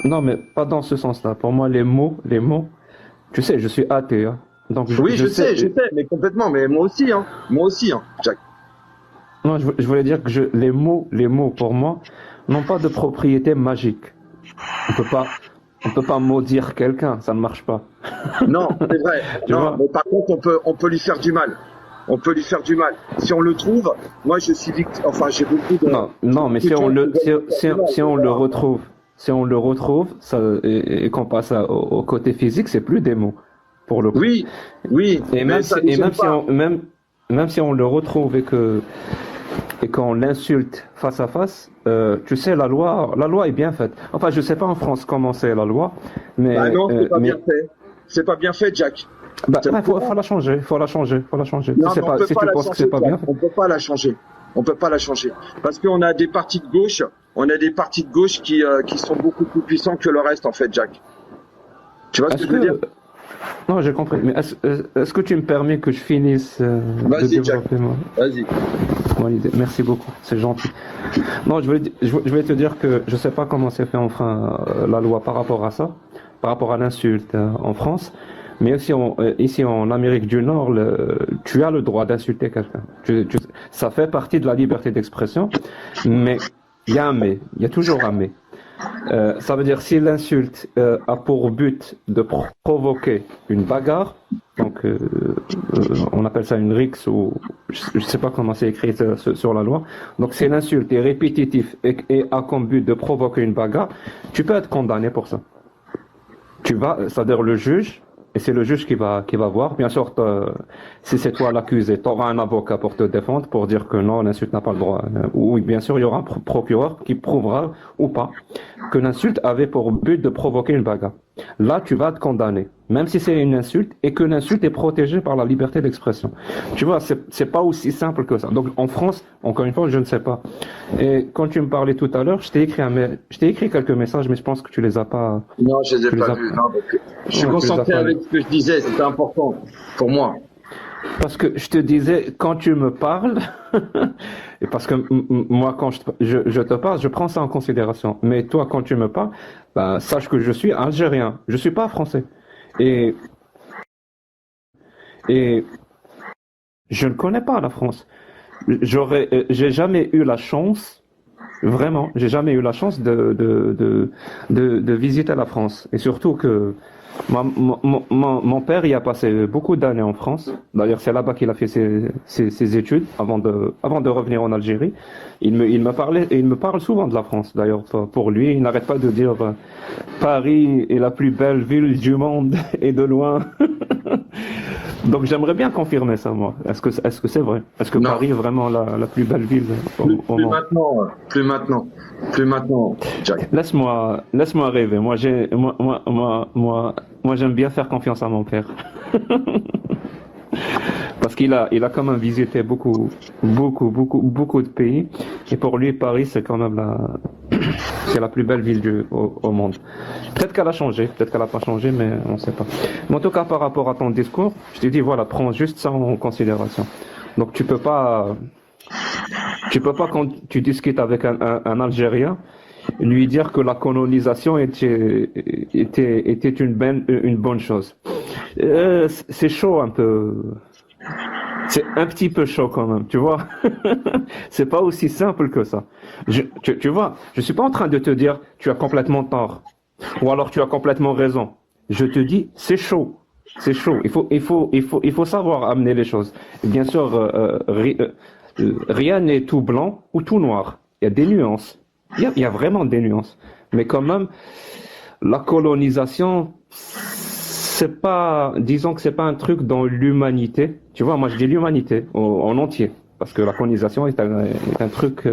Non, mais pas dans ce sens-là. Pour moi, les mots, tu sais, je suis athée, hein. Donc, Oui, je sais. je sais, mais complètement, mais moi aussi, hein, Jack. Non, je voulais dire que les mots, pour moi, n'ont pas de propriété magique. On peut pas, on peut pas maudire quelqu'un, ça ne marche pas. Non, c'est vrai. Tu Non, vois? mais par contre, on peut lui faire du mal. On peut lui faire du mal. Si on le trouve, moi, je suis victime. Enfin, Non, j'ai non, mais beaucoup de si on gens qui le, veulent si, me faire si, du mal. si Donc on le voilà. retrouve, ça, et qu'on passe au côté physique, c'est plus des mots, pour le coup. Oui, oui, Et mais même ça si, ne et gêne même si pas. on, même si on le retrouve et qu'on l'insulte face à face, tu sais, la loi est bien faite. Enfin, je sais pas en France comment c'est la loi, Bah mais, non, c'est pas bien mais, fait. C'est pas bien fait, Jack. bah, C'est au ouais, faut courant. la changer, faut la changer, faut la changer. Si Non, c'est mais on pas, peut si pas tu la penses que c'est changer, pas Jack. bien fait. On peut pas la changer. On peut pas la changer. Parce qu'on a des partis de gauche, on a des partis de gauche qui sont beaucoup plus puissants que le reste, en fait, Jack. Tu vois ce que Est-ce je veux dire? que, non, j'ai compris, mais est-ce que tu me permets que je finisse de Vas-y, Jack. développer Vas-y. mon idée? Merci beaucoup, c'est gentil. Non, je vais te dire que je sais pas comment c'est fait enfin la loi par rapport à ça, par rapport à l'insulte en France, mais ici en Amérique du Nord, tu as le droit d'insulter quelqu'un. Ça fait partie de la liberté d'expression, mais il y a un mais, il y a toujours un mais. Ça veut dire si l'insulte a pour but de provoquer une bagarre, donc on appelle ça une rixe ou je ne sais pas comment c'est écrit sur la loi. Donc si l'insulte est répétitive et a comme but de provoquer une bagarre, tu peux être condamné pour ça. C'est-à-dire le juge, et c'est le juge qui va voir. Bien sûr, si c'est toi l'accusé, tu auras un avocat pour te défendre, pour dire que non, l'insulte n'a pas le droit. Oui, bien sûr, il y aura un procureur qui prouvera ou pas que l'insulte avait pour but de provoquer une bagarre. Là, tu vas te condamner, même si c'est une insulte et que l'insulte est protégée par la liberté d'expression. Tu vois, c'est pas aussi simple que ça. Donc en France, encore une fois, je ne sais pas. Et quand tu me parlais tout à l'heure, je t'ai écrit quelques messages, mais je pense que tu les as pas, Non, je les ai tu pas les as, vus. Non, parce que je suis ouais, tu les as concentré pas lus. avec ce que je disais. C'était important pour moi. Parce que je te disais, quand tu me parles, et parce que moi, quand je te parle, je prends ça en considération. Mais toi, quand tu me parles, bah, sache que je suis algérien. Je suis pas français. Et, et je ne connais pas la France. J'ai jamais eu la chance, vraiment, j'ai jamais eu la chance de visiter la France. Et surtout que mon père y a passé beaucoup d'années en France. D'ailleurs, c'est là-bas qu'il a fait ses études avant de revenir en Algérie. Il me parle souvent de la France. D'ailleurs, pour lui, il n'arrête pas de dire Paris est la plus belle ville du monde et de loin. Donc, j'aimerais bien confirmer ça, moi. Est-ce que c'est vrai? Est-ce que Non, Paris est vraiment la plus belle ville au plus monde? maintenant, plus maintenant, plus maintenant, Jack. Laisse-moi rêver. Moi, j'aime bien faire confiance à mon père. Parce qu'il a quand même visité beaucoup de pays. Et pour lui, Paris, c'est quand même c'est la plus belle ville au monde. Peut-être qu'elle a changé, peut-être qu'elle n'a pas changé, mais on ne sait pas. Mais en tout cas, par rapport à ton discours, je t'ai dit, voilà, prends juste ça en considération. Donc, tu peux pas quand tu discutes avec un Algérien, lui dire que la colonisation était une bonne chose. C'est chaud un peu. C'est un petit peu chaud quand même, tu vois. C'est pas aussi simple que ça. Tu vois, je suis pas en train de te dire tu as complètement tort ou alors tu as complètement raison. Je te dis c'est chaud. C'est chaud. Il faut savoir amener les choses. Et bien sûr, rien n'est tout blanc ou tout noir. Il y a des nuances. Il y a vraiment des nuances. Mais quand même, la colonisation, c'est pas, disons que c'est pas un truc dans l'humanité. Tu vois, moi je dis l'humanité en entier. Parce que la colonisation est un truc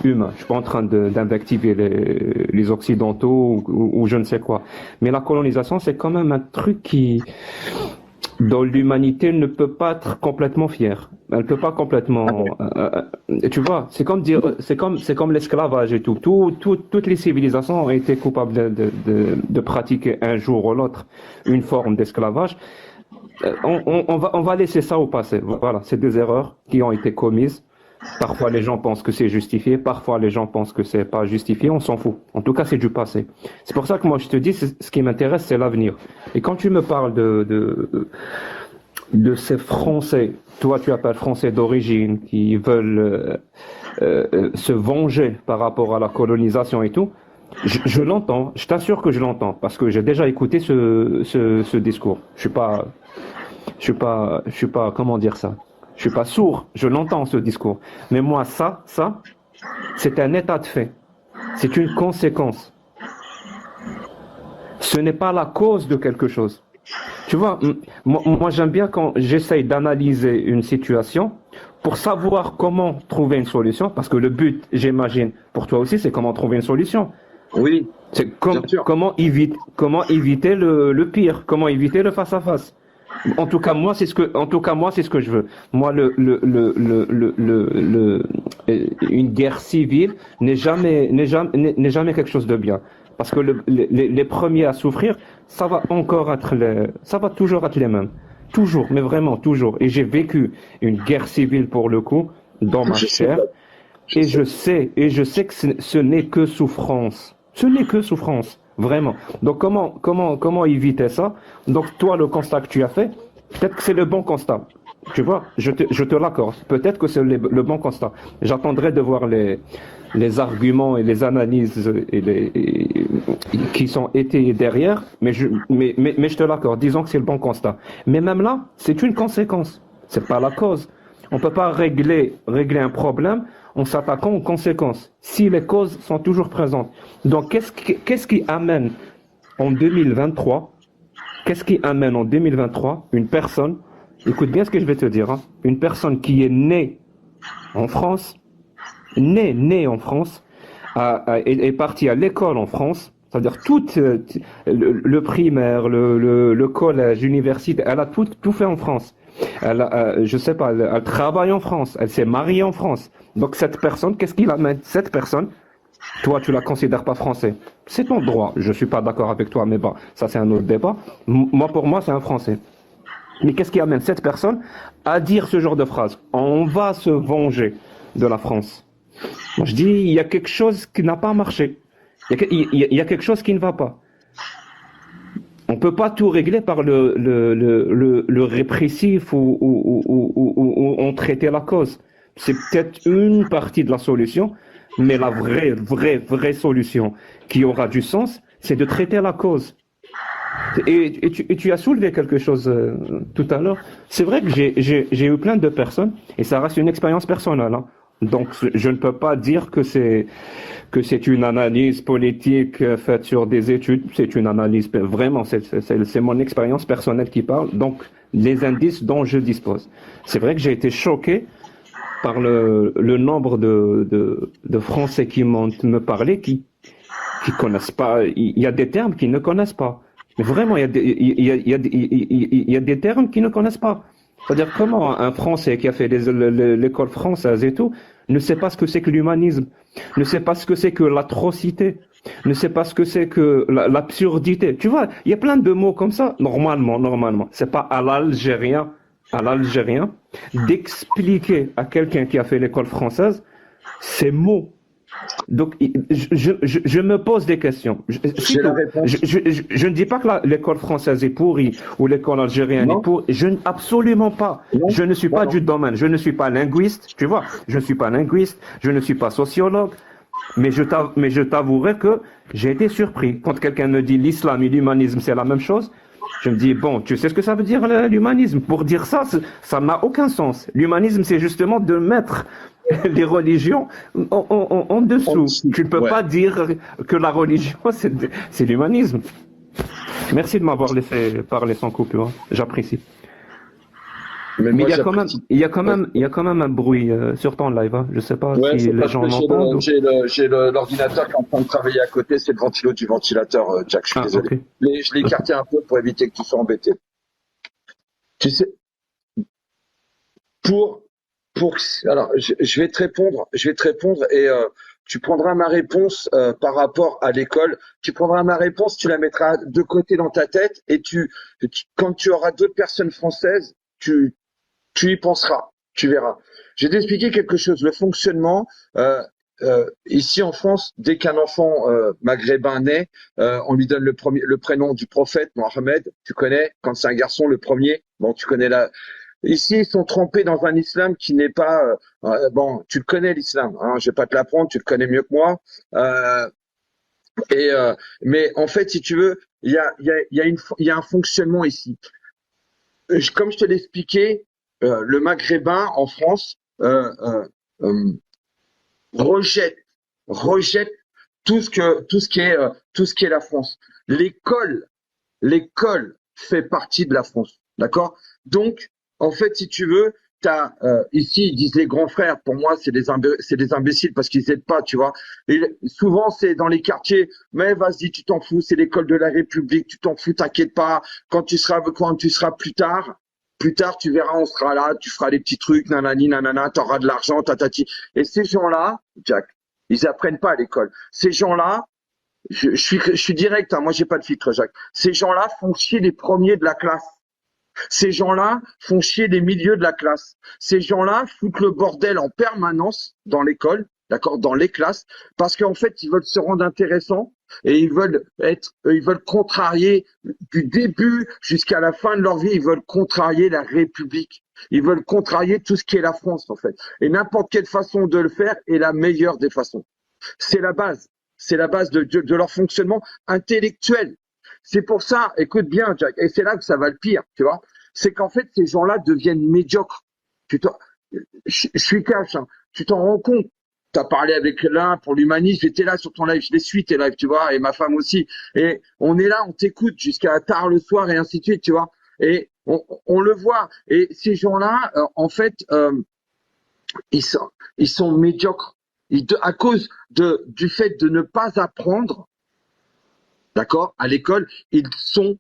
humain. Je suis pas en train d'invectiver les Occidentaux ou je ne sais quoi. Mais la colonisation, c'est quand même un truc dont l'humanité ne peut pas être complètement fière. Elle peut pas complètement. Tu vois, c'est comme dire, c'est comme l'esclavage et tout. Toutes les civilisations ont été coupables de pratiquer un jour ou l'autre une forme d'esclavage. On va laisser ça au passé. Voilà, c'est des erreurs qui ont été commises. Parfois, les gens pensent que c'est justifié, parfois, les gens pensent que c'est pas justifié, on s'en fout. En tout cas, c'est du passé. C'est pour ça que moi, je te dis, ce qui m'intéresse, c'est l'avenir. Et quand tu me parles de ces Français, toi, tu appelles Français d'origine, qui veulent se venger par rapport à la colonisation et tout, je l'entends, je t'assure que je l'entends, parce que j'ai déjà écouté ce discours. Je suis pas, comment dire ça? Je suis pas sourd, je l'entends ce discours. Mais moi, c'est un état de fait. C'est une conséquence. Ce n'est pas la cause de quelque chose. Tu vois, moi j'aime bien quand j'essaye d'analyser une situation pour savoir comment trouver une solution, parce que le but, j'imagine, pour toi aussi, c'est comment trouver une solution. Oui, C'est bien sûr. comment éviter le pire, comment éviter le face-à-face. En tout cas, moi, c'est ce que je veux. Moi, une guerre civile n'est jamais quelque chose de bien. Parce que les premiers à souffrir, ça va toujours être les mêmes. Toujours, mais vraiment toujours. Et j'ai vécu une guerre civile pour le coup, dans ma Je sais, chair. je sais. Et je sais que ce n'est que souffrance. Ce n'est que souffrance, vraiment. Donc comment éviter ça? Donc toi, le constat que tu as fait, peut-être que c'est le bon constat. Tu vois, je te l'accorde. Peut-être que c'est le bon constat. J'attendrai de voir les arguments et les analyses qui sont étayés derrière, mais je te l'accorde. Disons que c'est le bon constat. Mais même là, c'est une conséquence. C'est pas la cause. On peut pas régler un problème en s'attaquant aux conséquences, si les causes sont toujours présentes. Donc, qu'est-ce qui amène en 2023, qu'est-ce qui amène en 2023 une personne, écoute bien ce que je vais te dire, hein, une personne qui est née en France, née en France, est partie à l'école en France, c'est-à-dire tout le primaire, le collège, l'université, elle a tout fait en France. Je sais pas, elle travaille en France, elle s'est mariée en France. Donc cette personne, qu'est-ce qui l'amène? Cette personne, toi, tu la considères pas français. C'est ton droit. Je suis pas d'accord avec toi, mais bon, ça c'est un autre débat. Moi, pour moi, c'est un Français. Mais qu'est-ce qui amène cette personne à dire ce genre de phrase? On va se venger de la France. Moi, je dis, il y a quelque chose qui n'a pas marché. Il y a quelque chose qui ne va pas. On peut pas tout régler par le répressif ou on traitait la cause. C'est peut-être une partie de la solution, mais la vraie solution qui aura du sens, c'est de traiter la cause. Et tu as soulevé quelque chose tout à l'heure. C'est vrai que j'ai eu plein de personnes, et ça reste une expérience personnelle, hein. Donc je ne peux pas dire que c'est une analyse politique faite sur des études. C'est une analyse vraiment, c'est mon expérience personnelle qui parle. Donc les indices dont je dispose. C'est vrai que j'ai été choqué par le nombre de Français qui m'ont me parlé qui connaissent pas. Il y a des termes qu'ils ne connaissent pas. Mais vraiment, il y a des termes qu'ils ne connaissent pas. C'est-à-dire comment un Français qui a fait l'école française et tout ne sait pas ce que c'est que l'humanisme, ne sait pas ce que c'est que l'atrocité, ne sait pas ce que c'est que l'absurdité. Tu vois, il y a plein de mots comme ça. Normalement, c'est pas à l'Algérien d'expliquer à quelqu'un qui a fait l'école française ces mots. Donc, je me pose des questions. J'ai la réponse. Je ne dis pas que l'école française est pourrie ou l'école algérienne est pourrie. Absolument pas. Non, Je ne suis pas non. du domaine. Je ne suis pas linguiste. Tu vois, je ne suis pas linguiste. Je ne suis pas sociologue. Mais je t'avouerai que j'ai été surpris. Quand quelqu'un me dit l'islam et l'humanisme, c'est la même chose, je me dis, bon, tu sais ce que ça veut dire l'humanisme? Pour dire ça, ça n'a aucun sens. L'humanisme, c'est justement de mettre les religions en dessous. Tu ne peux pas dire que la religion, c'est l'humanisme. Merci de m'avoir laissé parler sans coupure. Mais Mais il y a quand même un bruit sur ton live, hein. Je sais pas si les gens l'entendent. J'ai l'ordinateur qui est en train de travailler à côté, c'est le ventilo du ventilateur, Jack, je suis désolé. Ok. Je l'ai écarté un peu pour éviter que tu sois embêté. Tu sais, alors, je vais te répondre et tu prendras ma réponse par rapport à l'école. Tu prendras ma réponse, tu la mettras de côté dans ta tête et quand tu auras d'autres personnes françaises, tu y penseras. Tu verras. Je vais t'expliquer quelque chose. Le fonctionnement, ici en France, dès qu'un enfant maghrébin naît, on lui donne le prénom du prophète, Mohammed. Tu connais, quand c'est un garçon, le premier. Bon, tu connais la. Ici, ils sont trempés dans un islam qui n'est pas. Bon, tu le connais l'islam. Hein, je vais pas te l'apprendre, tu le connais mieux que moi. Euh, mais en fait, si tu veux, il y a un fonctionnement ici. Comme je te l'ai expliqué, le maghrébin en France euh, rejette, rejette tout ce qui est la France. L'école fait partie de la France, d'accord? Donc, en fait, si tu veux, ici ils disent les grands frères. Pour moi, c'est des imbéciles parce qu'ils aident pas, tu vois. Et souvent, c'est dans les quartiers. Mais vas-y, tu t'en fous. C'est l'école de la République. Tu t'en fous, t'inquiète pas. Quand tu seras plus tard, tu verras, on sera là. Tu feras des petits trucs, nanani, nanana. T'auras de l'argent, tatati. Et ces gens-là, Jack, ils apprennent pas à l'école. Ces gens-là, je suis direct, hein, moi j'ai pas de filtre, Jacques. Ces gens-là font chier les premiers de la classe. Ces gens-là font chier les milieux de la classe. Ces gens-là foutent le bordel en permanence dans l'école, d'accord, dans les classes, parce qu'en fait ils veulent se rendre intéressants et ils veulent contrarier du début jusqu'à la fin de leur vie, ils veulent contrarier la République. Ils veulent contrarier tout ce qui est la France, en fait. Et n'importe quelle façon de le faire est la meilleure des façons. C'est la base. C'est la base de leur fonctionnement intellectuel. C'est pour ça, écoute bien, Jack, et c'est là que ça va le pire, tu vois. C'est qu'en fait, ces gens-là deviennent médiocres. Je suis cash, hein. Tu t'en rends compte. Tu as parlé avec l'un pour l'humanisme, j'étais là sur ton live, je les suis tes lives, tu vois, et ma femme aussi. Et on est là, on t'écoute jusqu'à tard le soir et ainsi de suite, tu vois. Et on le voit. Et ces gens-là, en fait, ils sont médiocres. À cause du fait de ne pas apprendre, d'accord, à l'école, ils sont,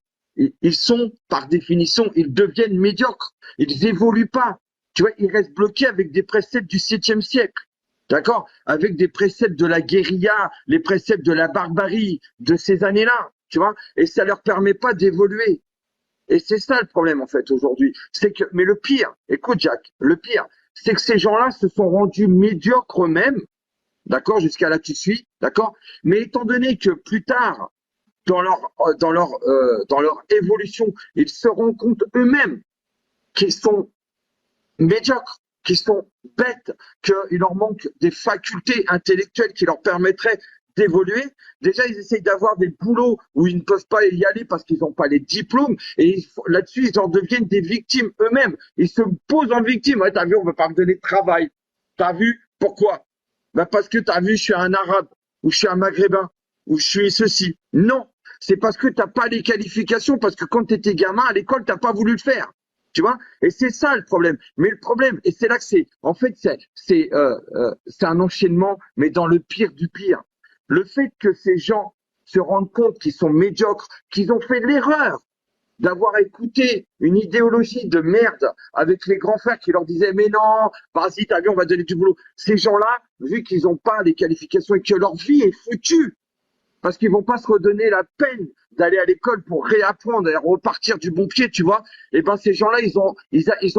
par définition, ils deviennent médiocres. Ils évoluent pas. Tu vois, ils restent bloqués avec des préceptes du 7e siècle. D'accord? Avec des préceptes de la guérilla, les préceptes de la barbarie de ces années-là. Tu vois? Et ça leur permet pas d'évoluer. Et c'est ça le problème, en fait, aujourd'hui. Mais le pire, écoute, Jack, le pire, c'est que ces gens-là se sont rendus médiocres eux-mêmes. D'accord? Jusqu'à là, tu suis. D'accord? Mais étant donné que plus tard, dans leur évolution, ils se rendent compte eux-mêmes qu'ils sont médiocres, qu'ils sont bêtes, qu'il leur manque des facultés intellectuelles qui leur permettraient d'évoluer. Déjà, ils essayent d'avoir des boulots où ils ne peuvent pas y aller parce qu'ils n'ont pas les diplômes. Et là-dessus, ils en deviennent des victimes eux-mêmes. Ils se posent en victime. Ouais, t'as vu, on ne veut pas me donner de travail. T'as vu? Pourquoi? Ben parce que t'as vu, je suis un arabe, ou je suis un maghrébin, ou je suis ceci. Non. C'est parce que t'as pas les qualifications, parce que quand tu étais gamin à l'école, t'as pas voulu le faire. Tu vois? Et c'est ça le problème. Mais le problème, et c'est là que c'est un enchaînement, mais dans le pire du pire. Le fait que ces gens se rendent compte qu'ils sont médiocres, qu'ils ont fait l'erreur d'avoir écouté une idéologie de merde avec les grands frères qui leur disaient mais non, vas-y, t'as vu, on va donner du boulot. Ces gens-là, vu qu'ils n'ont pas les qualifications et que leur vie est foutue, parce qu'ils vont pas se redonner la peine d'aller à l'école pour réapprendre et repartir du bon pied, tu vois. Et ben ces gens-là, ils ont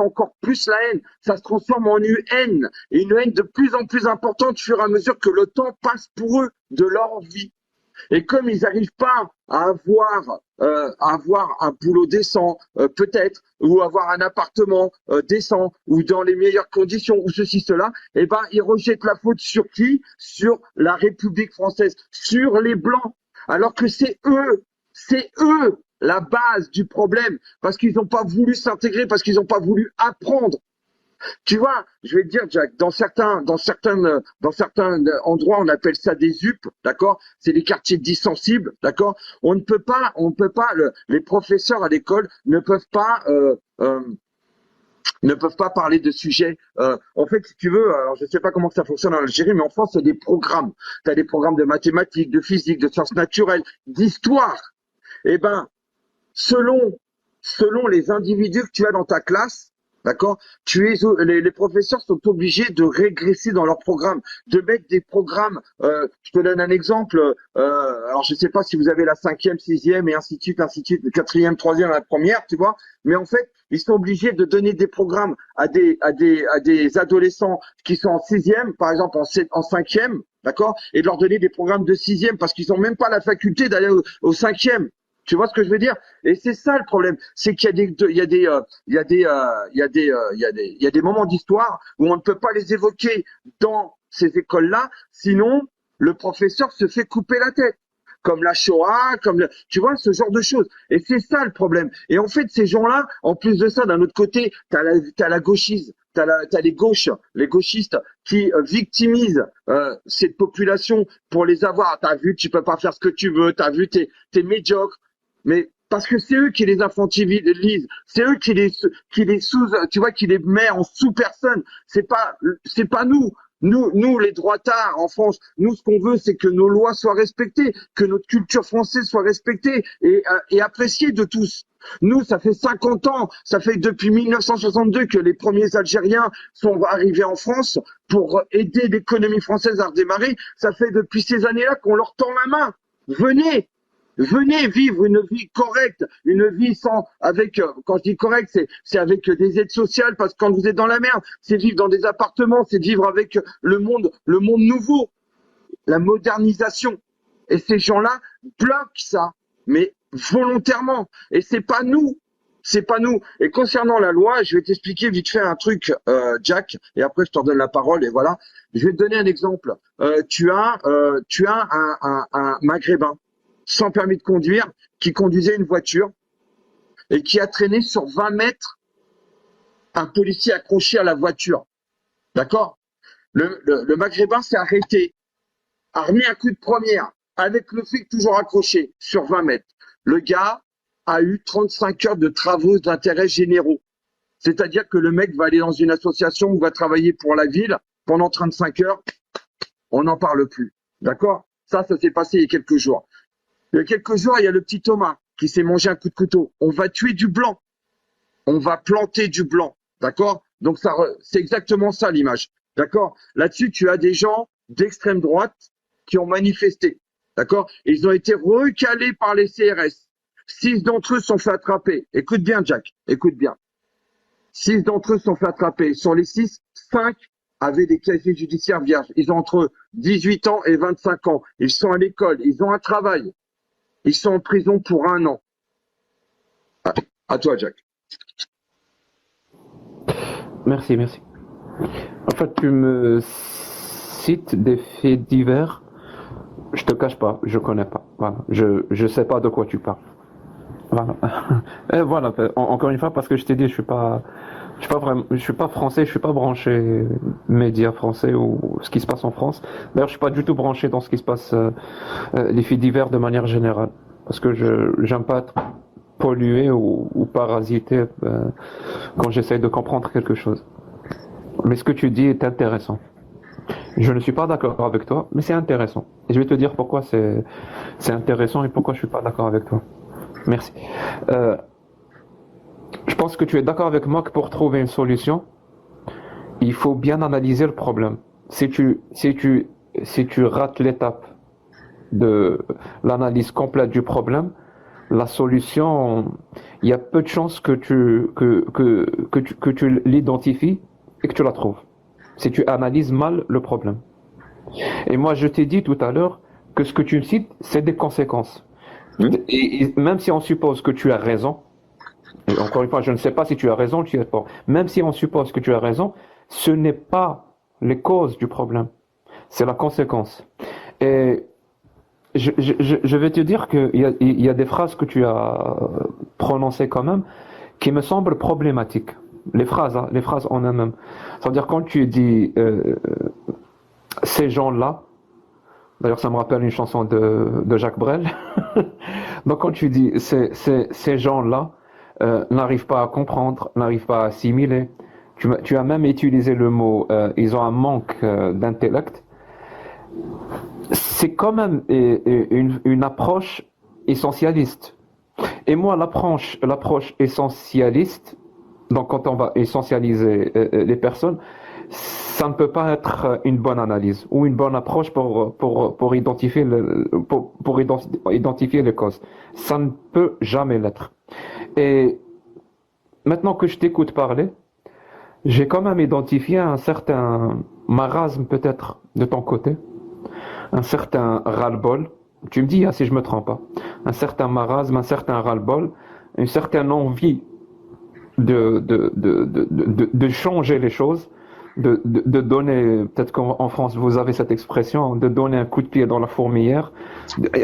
encore plus la haine. Ça se transforme en une haine, et une haine de plus en plus importante au fur et à mesure que le temps passe pour eux de leur vie. Et comme ils n'arrivent pas à avoir un boulot décent, peut-être, ou avoir un appartement décent, ou dans les meilleures conditions, ou ceci, cela, eh ben, ils rejettent la faute sur qui? Sur la République française, sur les Blancs. Alors que c'est eux la base du problème, parce qu'ils n'ont pas voulu s'intégrer, parce qu'ils n'ont pas voulu apprendre. Tu vois, je vais te dire, Jack, dans certains endroits, on appelle ça des UP, d'accord? C'est des quartiers dits sensibles, d'accord? Les professeurs à l'école ne peuvent pas parler de sujets. En fait, si tu veux, alors je ne sais pas comment ça fonctionne en Algérie, mais en France, c'est des programmes. Tu as des programmes de mathématiques, de physique, de sciences naturelles, d'histoire. Eh ben, selon les individus que tu as dans ta classe, D'accord? Les professeurs sont obligés de régresser dans leur programme, de mettre des programmes. Je te donne un exemple. Alors je sais pas si vous avez la cinquième, sixième et ainsi de suite, le quatrième, troisième, la première, tu vois. Mais en fait, ils sont obligés de donner des programmes à des adolescents qui sont en sixième, par exemple en cinquième, d'accord, et de leur donner des programmes de sixième parce qu'ils ont même pas la faculté d'aller au cinquième. Tu vois ce que je veux dire? Et c'est ça le problème, c'est qu'il y a des moments d'histoire où on ne peut pas les évoquer dans ces écoles-là, sinon le professeur se fait couper la tête. Comme la Shoah, tu vois, ce genre de choses. Et c'est ça le problème. Et en fait, ces gens-là, en plus de ça, d'un autre côté, t'as la gauchise, t'as les gauchistes qui victimisent cette population pour les avoir. T'as vu, tu peux pas faire ce que tu veux. T'as vu, t'es médiocre. Mais parce que c'est eux qui les infantilisent, c'est eux qui les tu vois, qui les met en sous-personne. C'est pas nous. Nous, les droitards en France, nous, ce qu'on veut, c'est que nos lois soient respectées, que notre culture française soit respectée et appréciée de tous. Nous, ça fait 50 ans, ça fait depuis 1962 que les premiers Algériens sont arrivés en France pour aider l'économie française à redémarrer. Ça fait depuis ces années-là qu'on leur tend la main. Venez vivre une vie correcte, une vie quand je dis correcte, c'est avec des aides sociales, parce que quand vous êtes dans la merde, c'est vivre dans des appartements, c'est vivre avec le monde nouveau, la modernisation. Et ces gens-là bloquent ça, mais volontairement. Et c'est pas nous. Et concernant la loi, je vais t'expliquer vite fait un truc, Jack, et après je te redonne la parole, et voilà. Je vais te donner un exemple. Tu as un Maghrébin sans permis de conduire, qui conduisait une voiture et qui a traîné sur 20 mètres un policier accroché à la voiture. D'accord? Le Maghrébin s'est arrêté, a remis un coup de première, avec le flic toujours accroché sur 20 mètres. Le gars a eu 35 heures de travaux d'intérêt généraux. C'est-à-dire que le mec va aller dans une association ou va travailler pour la ville pendant 35 heures, on n'en parle plus. D'accord? Ça s'est passé il y a quelques jours. Il y a quelques jours, il y a le petit Thomas qui s'est mangé un coup de couteau. On va tuer du blanc. On va planter du blanc. D'accord? Donc c'est exactement ça l'image. D'accord? Là-dessus, tu as des gens d'extrême droite qui ont manifesté. D'accord? Ils ont été recalés par les CRS. 6 d'entre eux sont fait attraper. Écoute bien, Jack. Écoute bien. 6 d'entre eux sont fait attraper. Sur les 6, 5 avaient des casiers judiciaires vierges. Ils ont entre 18 ans et 25 ans. Ils sont à l'école. Ils ont un travail. Ils sont en prison pour 1 an. À toi, Jack. Merci. En fait, tu me cites des faits divers. Je te cache pas, je connais pas. Voilà. Je sais pas de quoi tu parles. Voilà. Et voilà. Encore une fois, parce que je t'ai dit, je suis pas français, je suis pas branché médias français ou ce qui se passe en France. D'ailleurs, je suis pas du tout branché dans ce qui se passe, les faits divers de manière générale, parce que j'aime pas être pollué ou parasité quand j'essaie de comprendre quelque chose. Mais ce que tu dis est intéressant. Je ne suis pas d'accord avec toi, mais c'est intéressant. Et je vais te dire pourquoi c'est intéressant et pourquoi je suis pas d'accord avec toi. Merci. Je pense que tu es d'accord avec moi que pour trouver une solution, il faut bien analyser le problème. Si tu rates l'étape de l'analyse complète du problème, la solution, il y a peu de chances que tu l'identifies et que tu la trouves. Si tu analyses mal le problème. Et moi, je t'ai dit tout à l'heure que ce que tu cites, c'est des conséquences. Et même si on suppose que tu as raison, et encore une fois, je ne sais pas si tu as raison ou tu as tort, même si on suppose que tu as raison, ce n'est pas les causes du problème, c'est la conséquence. Et je vais te dire qu'il y a des phrases que tu as prononcées quand même qui me semblent problématiques. Les phrases en elles-mêmes. C'est-à-dire quand tu dis ces gens-là, d'ailleurs ça me rappelle une chanson de Jacques Brel, donc quand tu dis ces gens-là n'arrivent pas à comprendre, n'arrivent pas à assimiler, tu as même utilisé le mot ils ont un manque d'intellect, c'est quand même une approche essentialiste. Et moi l'approche essentialiste, Donc, quand on va essentialiser les personnes, ça ne peut pas être une bonne analyse ou une bonne approche pour identifier identifier les causes. Ça ne peut jamais l'être. Et maintenant que je t'écoute parler, j'ai quand même identifié un certain marasme peut-être de ton côté, un certain ras-le-bol. Tu me dis si je me trompe pas. Un certain marasme, un certain ras-le-bol, une certaine envie de changer les choses, de donner, peut-être qu'en France vous avez cette expression, de donner un coup de pied dans la fourmilière.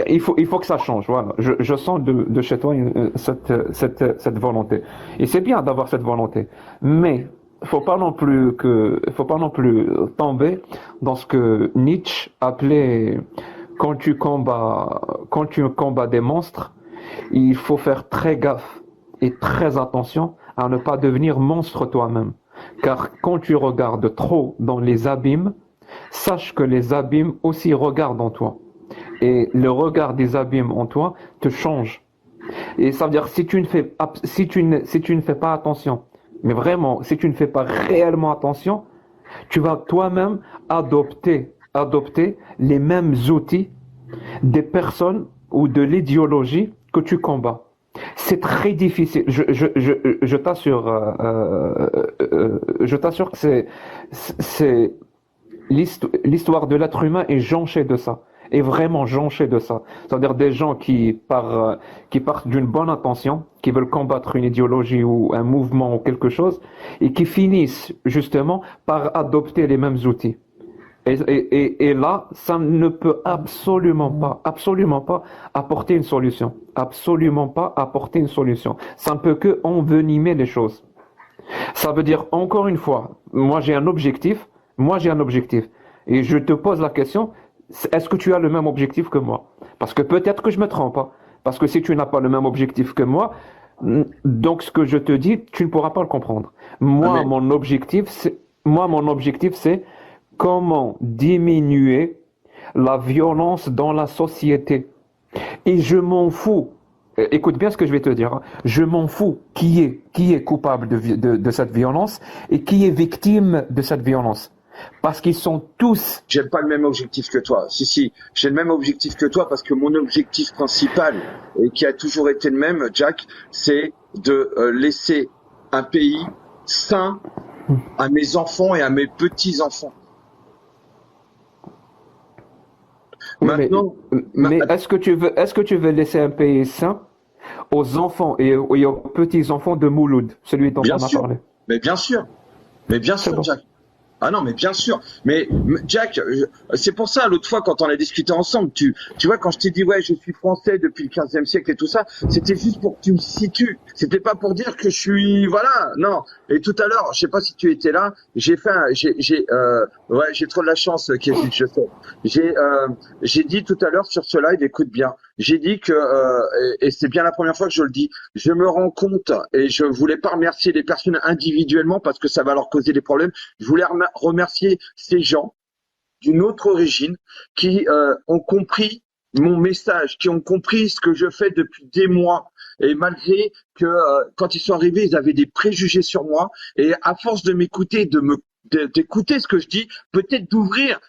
Il faut que ça change, voilà. Je sens de chez toi cette volonté. Et c'est bien d'avoir cette volonté. Mais, faut pas non plus tomber dans ce que Nietzsche appelait quand tu combats des monstres, il faut faire très gaffe et très attention à ne pas devenir monstre toi-même. Car quand tu regardes trop dans les abîmes, sache que les abîmes aussi regardent en toi. Et le regard des abîmes en toi te change. Et ça veut dire si tu ne fais pas attention, mais vraiment, si tu ne fais pas réellement attention, tu vas toi-même adopter les mêmes outils des personnes ou de l'idéologie que tu combats. C'est très difficile. Je t'assure que c'est l'histoire de l'être humain est jonchée de ça. Est vraiment jonchée de ça. C'est-à-dire des gens qui partent d'une bonne intention, qui veulent combattre une idéologie ou un mouvement ou quelque chose, et qui finissent justement par adopter les mêmes outils. Et là, ça ne peut absolument pas apporter une solution. Absolument pas apporter une solution. Ça ne peut que envenimer les choses. Ça veut dire, encore une fois, moi j'ai un objectif. Et je te pose la question, est-ce que tu as le même objectif que moi? Parce que peut-être que je me trompe pas. Parce que si tu n'as pas le même objectif que moi, donc ce que je te dis, tu ne pourras pas le comprendre. Mais Moi, mon objectif, c'est comment diminuer la violence dans la société. Et je m'en fous. Écoute bien ce que je vais te dire. Hein. Je m'en fous qui est coupable de cette violence et qui est victime de cette violence. Parce qu'ils sont tous. j'ai pas le même objectif que toi. Si, j'ai le même objectif que toi parce que mon objectif principal, et qui a toujours été le même, Jack, c'est de laisser un pays sain à mes enfants et à mes petits-enfants. Oui, Maintenant, mais est-ce que tu veux laisser un pays sain aux enfants et aux petits-enfants de Mouloud, celui dont bien on a sûr, parlé? mais bien sûr, mais bien C'est sûr, bon. Jack. Ah non, mais bien sûr. Mais Jack, c'est pour ça, l'autre fois, quand on a discuté ensemble, tu vois, quand je t'ai dit, ouais, je suis français depuis le 15e siècle et tout ça, c'était juste pour que tu me situes. C'était pas pour dire que je suis, voilà, non. Et tout à l'heure, je sais pas si tu étais là, ouais, j'ai trop de la chance, Kevin, je sais. J'ai dit tout à l'heure sur ce live, écoute bien, j'ai dit que, et c'est bien la première fois que je le dis, je me rends compte, et je voulais pas remercier les personnes individuellement parce que ça va leur causer des problèmes. Je voulais remercier ces gens d'une autre origine qui ont compris mon message, qui ont compris ce que je fais depuis des mois. Et malgré que quand ils sont arrivés, ils avaient des préjugés sur moi. Et à force de m'écouter, d'écouter ce que je dis, peut-être d'ouvrir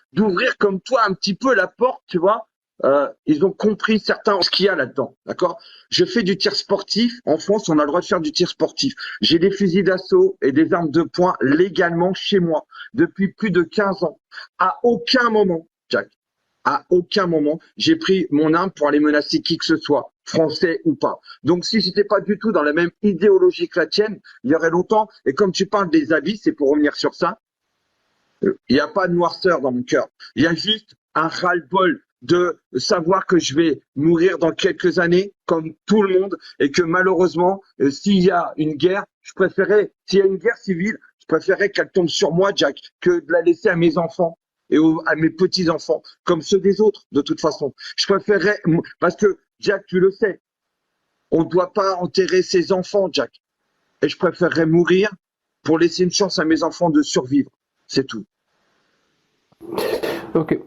comme toi un petit peu la porte, tu vois. Ils ont compris certains ce qu'il y a là-dedans, d'accord? Je fais du tir sportif. En France, on a le droit de faire du tir sportif. J'ai des fusils d'assaut et des armes de poing légalement chez moi depuis plus de 15 ans. À aucun moment, Jack, à aucun moment, j'ai pris mon arme pour aller menacer qui que ce soit, français ou pas. Donc, si j'étais pas du tout dans la même idéologie que la tienne, il y aurait longtemps. Et comme tu parles des habits, c'est pour revenir sur ça. Il n'y a pas de noirceur dans mon cœur. Il y a juste un ras-le-bol de savoir que je vais mourir dans quelques années, comme tout le monde, et que malheureusement, s'il y a une guerre, s'il y a une guerre civile, je préférerais qu'elle tombe sur moi, Jack, que de la laisser à mes enfants et à mes petits-enfants, comme ceux des autres, de toute façon. Je préférerais, parce que, Jack, tu le sais, on ne doit pas enterrer ses enfants, Jack. Et je préférerais mourir pour laisser une chance à mes enfants de survivre. C'est tout. Ok.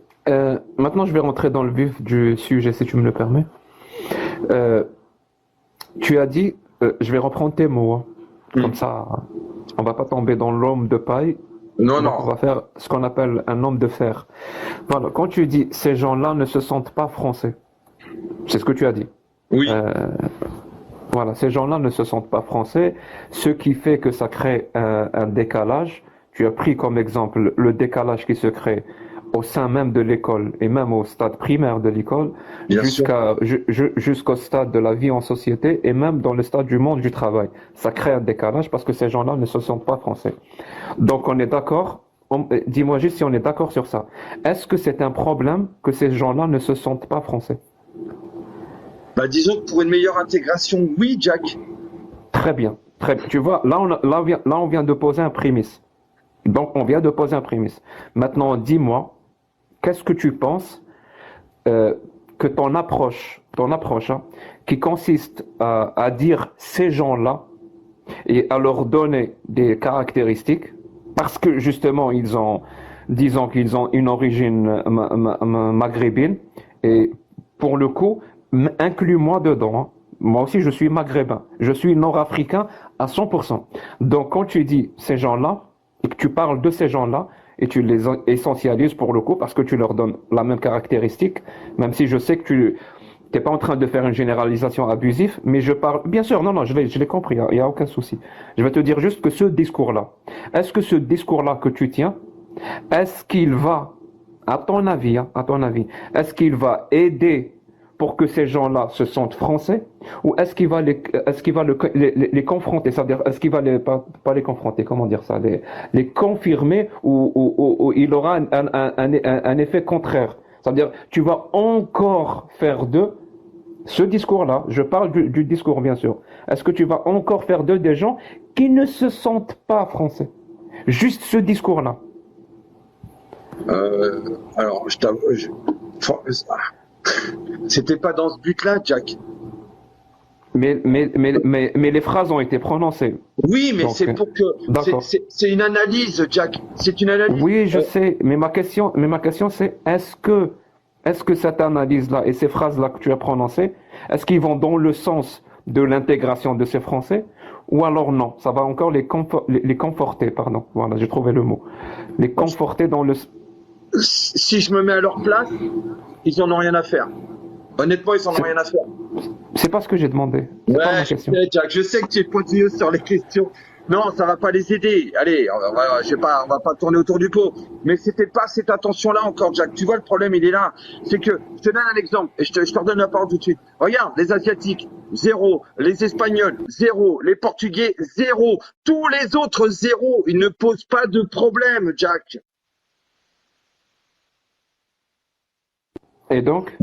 Maintenant, je vais rentrer dans le vif du sujet, si tu me le permets. Tu as dit, je vais reprendre tes mots, hein. Comme ça, on va pas tomber dans l'homme de paille. Non, Donc, on non. va faire ce qu'on appelle un homme de fer. Voilà. Quand tu dis ces gens-là ne se sentent pas français, c'est ce que tu as dit. Oui. Euh, voilà, ces gens-là ne se sentent pas français, ce qui fait que ça crée un décalage. Tu as pris comme exemple le décalage qui se crée au sein même de l'école et même au stade primaire de l'école Bien sûr. jusqu'au stade de la vie en société et même dans le stade du monde du travail. Ça crée un décalage parce que ces gens-là ne se sentent pas français. Donc on est d'accord. Dis-moi juste si on est d'accord sur ça. Est-ce que c'est un problème que ces gens-là ne se sentent pas français? Bah, disons que pour une meilleure intégration, oui, Jack. Très bien. Très bien. Tu vois, là, on vient de poser un prémisse. Donc, on vient de poser un prémisse. Maintenant, dis-moi, qu'est-ce que tu penses que ton approche, hein, qui consiste à dire ces gens-là et à leur donner des caractéristiques, parce que justement, disons qu'ils ont une origine maghrébine, et pour le coup, inclus-moi dedans, hein. Moi aussi, je suis maghrébin. Je suis nord-africain à 100%. Donc, quand tu dis ces gens-là, et que tu parles de ces gens-là, et tu les essentialises pour le coup, parce que tu leur donnes la même caractéristique, même si je sais que tu n'es pas en train de faire une généralisation abusive, mais je parle... Bien sûr, non, je l'ai compris, il n'y a aucun souci. Je vais te dire juste que ce discours-là, est-ce que ce discours-là que tu tiens, est-ce qu'il va, à ton avis, hein, est-ce qu'il va aider pour que ces gens-là se sentent français, ou est-ce qu'il va les confronter, c'est-à-dire est-ce qu'il va pas les confronter, comment dire ça, les confirmer, ou il aura un effet contraire, c'est-à-dire tu vas encore faire d'eux ce discours-là, je parle du discours bien sûr, est-ce que tu vas encore faire d'eux des gens qui ne se sentent pas français, juste ce discours-là? Alors, je t'avoue, c'était pas dans ce but-là, Jack. Mais les phrases ont été prononcées. Oui, mais Donc, c'est pour que d'accord. c'est une analyse, Jack. C'est une analyse. Oui, je sais, mais ma question c'est est-ce que cette analyse-là et ces phrases-là que tu as prononcées, est-ce qu'ils vont dans le sens de l'intégration de ces Français, ou alors non, ça va encore les conforter, pardon, voilà, j'ai trouvé le mot, les conforter dans le... Si je me mets à leur place, ils en ont rien à faire. Honnêtement, ils en ont rien à faire. C'est pas ce que j'ai demandé, c'est pas ma Je question. sais, Jack, je sais que tu es pointilleux sur les questions. Non, ça va pas les aider. Allez, on va pas tourner autour du pot. Mais c'était pas cette attention-là encore, Jack. Tu vois, le problème, il est là. C'est que, je te donne un exemple, et je te redonne la parole tout de suite. Regarde, les Asiatiques, zéro. Les Espagnols, zéro. Les Portugais, zéro. Tous les autres, zéro. Ils ne posent pas de problème, Jack. Et donc,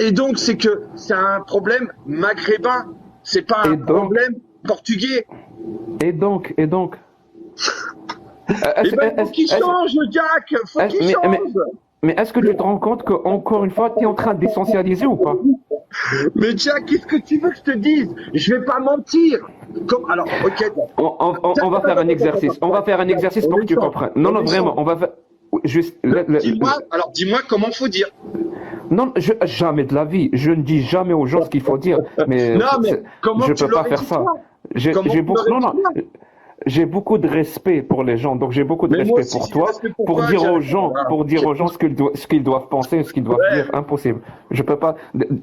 Et donc, c'est que c'est un problème maghrébin. C'est pas un problème portugais. et donc, Eh ben, faut qu'il change, Jack. Faut qu'il change. mais est-ce que tu te rends compte qu'encore une fois, tu es en train d'essentialiser ou pas? Mais Jack, qu'est-ce que tu veux que je te dise? Je vais pas mentir. Alors, ok. On va faire un exercice. On va faire un exercice pour que tu comprennes. Non, vraiment, on va faire... Juste, Dis-moi comment faut dire. non, jamais de la vie. Je ne dis jamais aux gens ce qu'il faut dire. Mais Non, mais comment je tu peux pas l'aurais faire dit ça. toi? Comment tu l'aurais dit toi? J'ai beaucoup de respect pour les gens, donc j'ai beaucoup de Mais moi respect aussi, pour j'ai toi, respect pour toi, Jack. Voilà. pour dire aux gens ce qu'ils doivent penser, ce qu'ils doivent Ouais. dire. Impossible. Je peux pas,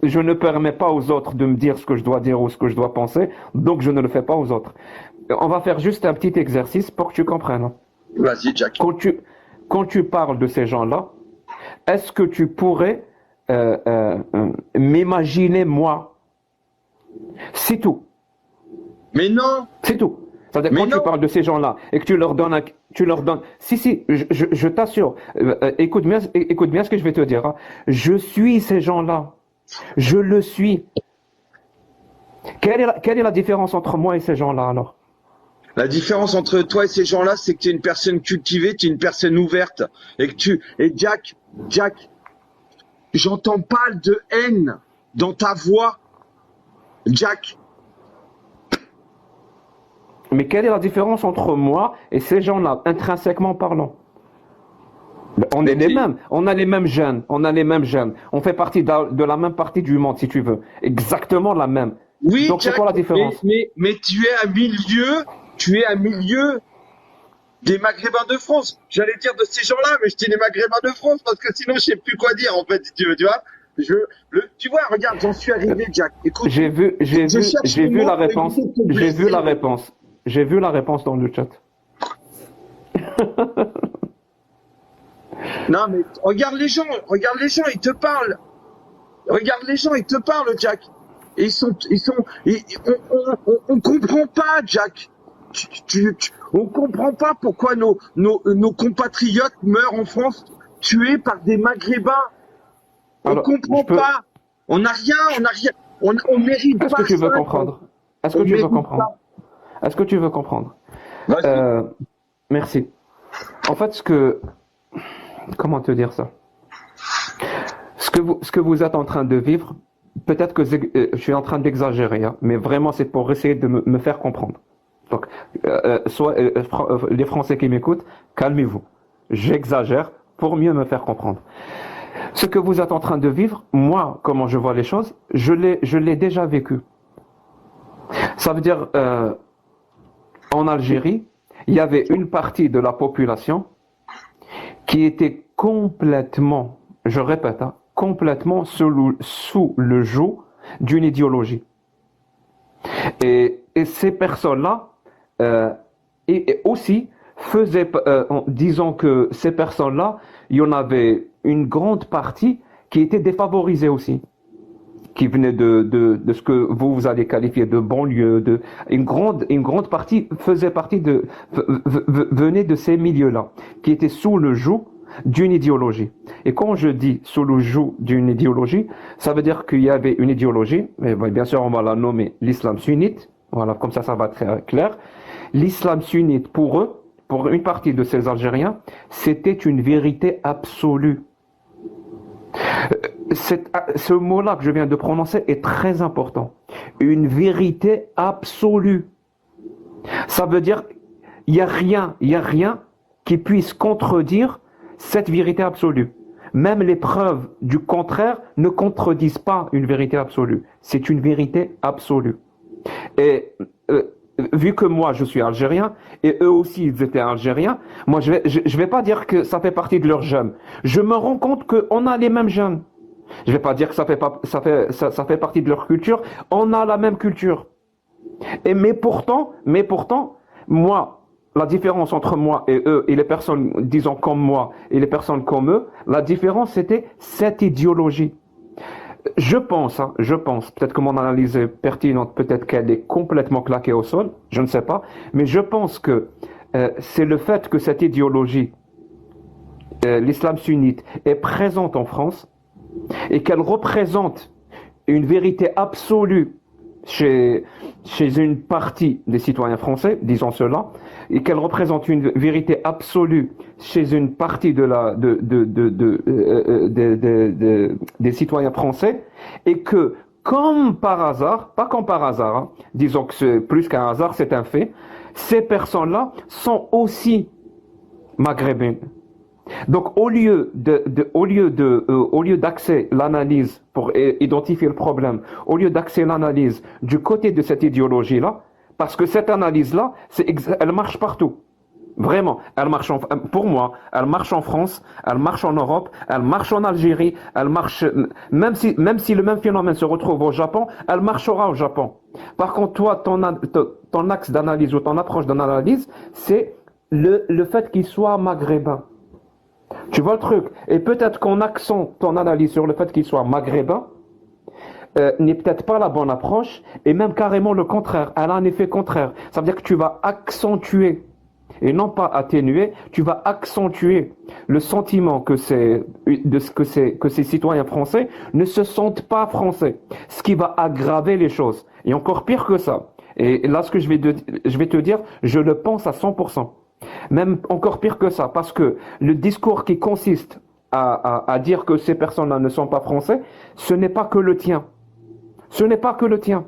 je ne permets pas aux autres de me dire ce que je dois dire ou ce que je dois penser, donc je ne le fais pas aux autres. On va faire juste un petit exercice pour que tu comprennes. Vas-y, Jack. Quand tu parles de ces gens-là, est-ce que tu pourrais m'imaginer moi? C'est tout. Mais non. C'est tout. C'est-à-dire Mais quand non. tu parles de ces gens-là et que tu leur donnes, si, je t'assure, écoute bien ce que je vais te dire, hein. Je suis ces gens-là. Je le suis. Quelle est la différence entre moi et ces gens-là alors? La différence entre toi et ces gens-là, c'est que tu es une personne cultivée, tu es une personne ouverte. Et Jack, j'entends pas de haine dans ta voix. Jack. Mais quelle est la différence entre moi et ces gens-là, intrinsèquement parlant? On est les mêmes, on a les mêmes gènes, on fait partie de la même partie du monde, si tu veux. Exactement la même. Oui, Donc c'est Jack, quoi la différence? mais tu es à milieu des Maghrébins de France. J'allais dire de ces gens-là, mais je dis les Maghrébins de France parce que sinon je sais plus quoi dire en fait, si tu veux, tu vois. Tu vois, regarde, j'en suis arrivé, Jack. Écoute, je cherche J'ai les vu mots la pour éviter réponse. de te J'ai vu la blesser. réponse. J'ai vu la réponse dans le chat. Non, mais regarde les gens, ils te parlent. Regarde les gens, ils te parlent, Jack. Et on comprend pas, Jack. On comprend pas pourquoi nos compatriotes meurent en France tués par des Maghrébins. On Alors, je comprend peux. pas. On n'a rien. On mérite Est-ce que pas tu ça, veux Jack. comprendre? Est-ce que On tu veux mérite comprendre? pas. Est-ce que tu veux comprendre? Vas-y. Euh, Merci. En fait, comment te dire ça? Ce que vous êtes en train de vivre, peut-être que je suis en train d'exagérer, hein, mais vraiment c'est pour essayer de me faire comprendre. Donc, les Français qui m'écoutent, calmez-vous. J'exagère pour mieux me faire comprendre. Ce que vous êtes en train de vivre, moi, comment je vois les choses, je l'ai déjà vécu. Ça veut dire, en Algérie, il y avait une partie de la population qui était complètement, je répète, hein, complètement sous le joug d'une idéologie. Et ces personnes-là, et aussi, disons que ces personnes-là, il y en avait une grande partie qui était défavorisée aussi, qui venait de ce que vous allez qualifier de banlieue, une grande partie venait de ces milieux-là, qui étaient sous le joug d'une idéologie. Et quand je dis sous le joug d'une idéologie, ça veut dire qu'il y avait une idéologie, et bien sûr on va la nommer l'islam sunnite, voilà, comme ça va être très clair. L'islam sunnite, pour eux, pour une partie de ces Algériens, c'était une vérité absolue. Ce mot-là que je viens de prononcer est très important. Une vérité absolue. Ça veut dire il y a rien qui puisse contredire cette vérité absolue. Même les preuves du contraire ne contredisent pas une vérité absolue. C'est une vérité absolue. Et vu que moi je suis algérien et eux aussi ils étaient algériens, moi je vais pas dire que ça fait partie de leurs gènes. Je me rends compte qu'on a les mêmes gènes. Je vais pas dire que ça fait partie de leur culture. On a la même culture. Mais pourtant, moi, la différence entre moi et eux et les personnes, disons comme moi et les personnes comme eux, la différence c'était cette idéologie. Je pense, peut-être que mon analyse est pertinente, peut-être qu'elle est complètement claquée au sol, je ne sais pas, mais je pense que c'est le fait que cette idéologie, l'islam sunnite, est présente en France et qu'elle représente une vérité absolue chez une partie des citoyens français, disons cela, et qu'elle représente une vérité absolue chez une partie des citoyens français, et que, comme par hasard, pas comme par hasard, hein, disons que c'est plus qu'un hasard, c'est un fait, ces personnes-là sont aussi maghrébines. Donc, au lieu d'axer l'analyse pour identifier le problème, au lieu d'axer l'analyse du côté de cette idéologie-là, parce que cette analyse-là, elle marche partout. Vraiment, pour moi, elle marche en France, elle marche en Europe, elle marche en Algérie, elle marche, même si le même phénomène se retrouve au Japon, elle marchera au Japon. Par contre, toi, ton axe d'analyse ou ton approche d'analyse, c'est le fait qu'il soit maghrébin. Tu vois le truc? Et peut-être qu'en accent ton analyse sur le fait qu'il soit maghrébin n'est peut-être pas la bonne approche, et même carrément le contraire. Elle a un effet contraire. Ça veut dire que tu vas accentuer, et non pas atténuer, tu vas accentuer le sentiment que ces citoyens français ne se sentent pas français. Ce qui va aggraver les choses. Et encore pire que ça. Et là, ce que je vais te dire, je le pense à 100%. Même encore pire que ça, parce que le discours qui consiste à dire que ces personnes-là ne sont pas français, ce n'est pas que le tien. Ce n'est pas que le tien.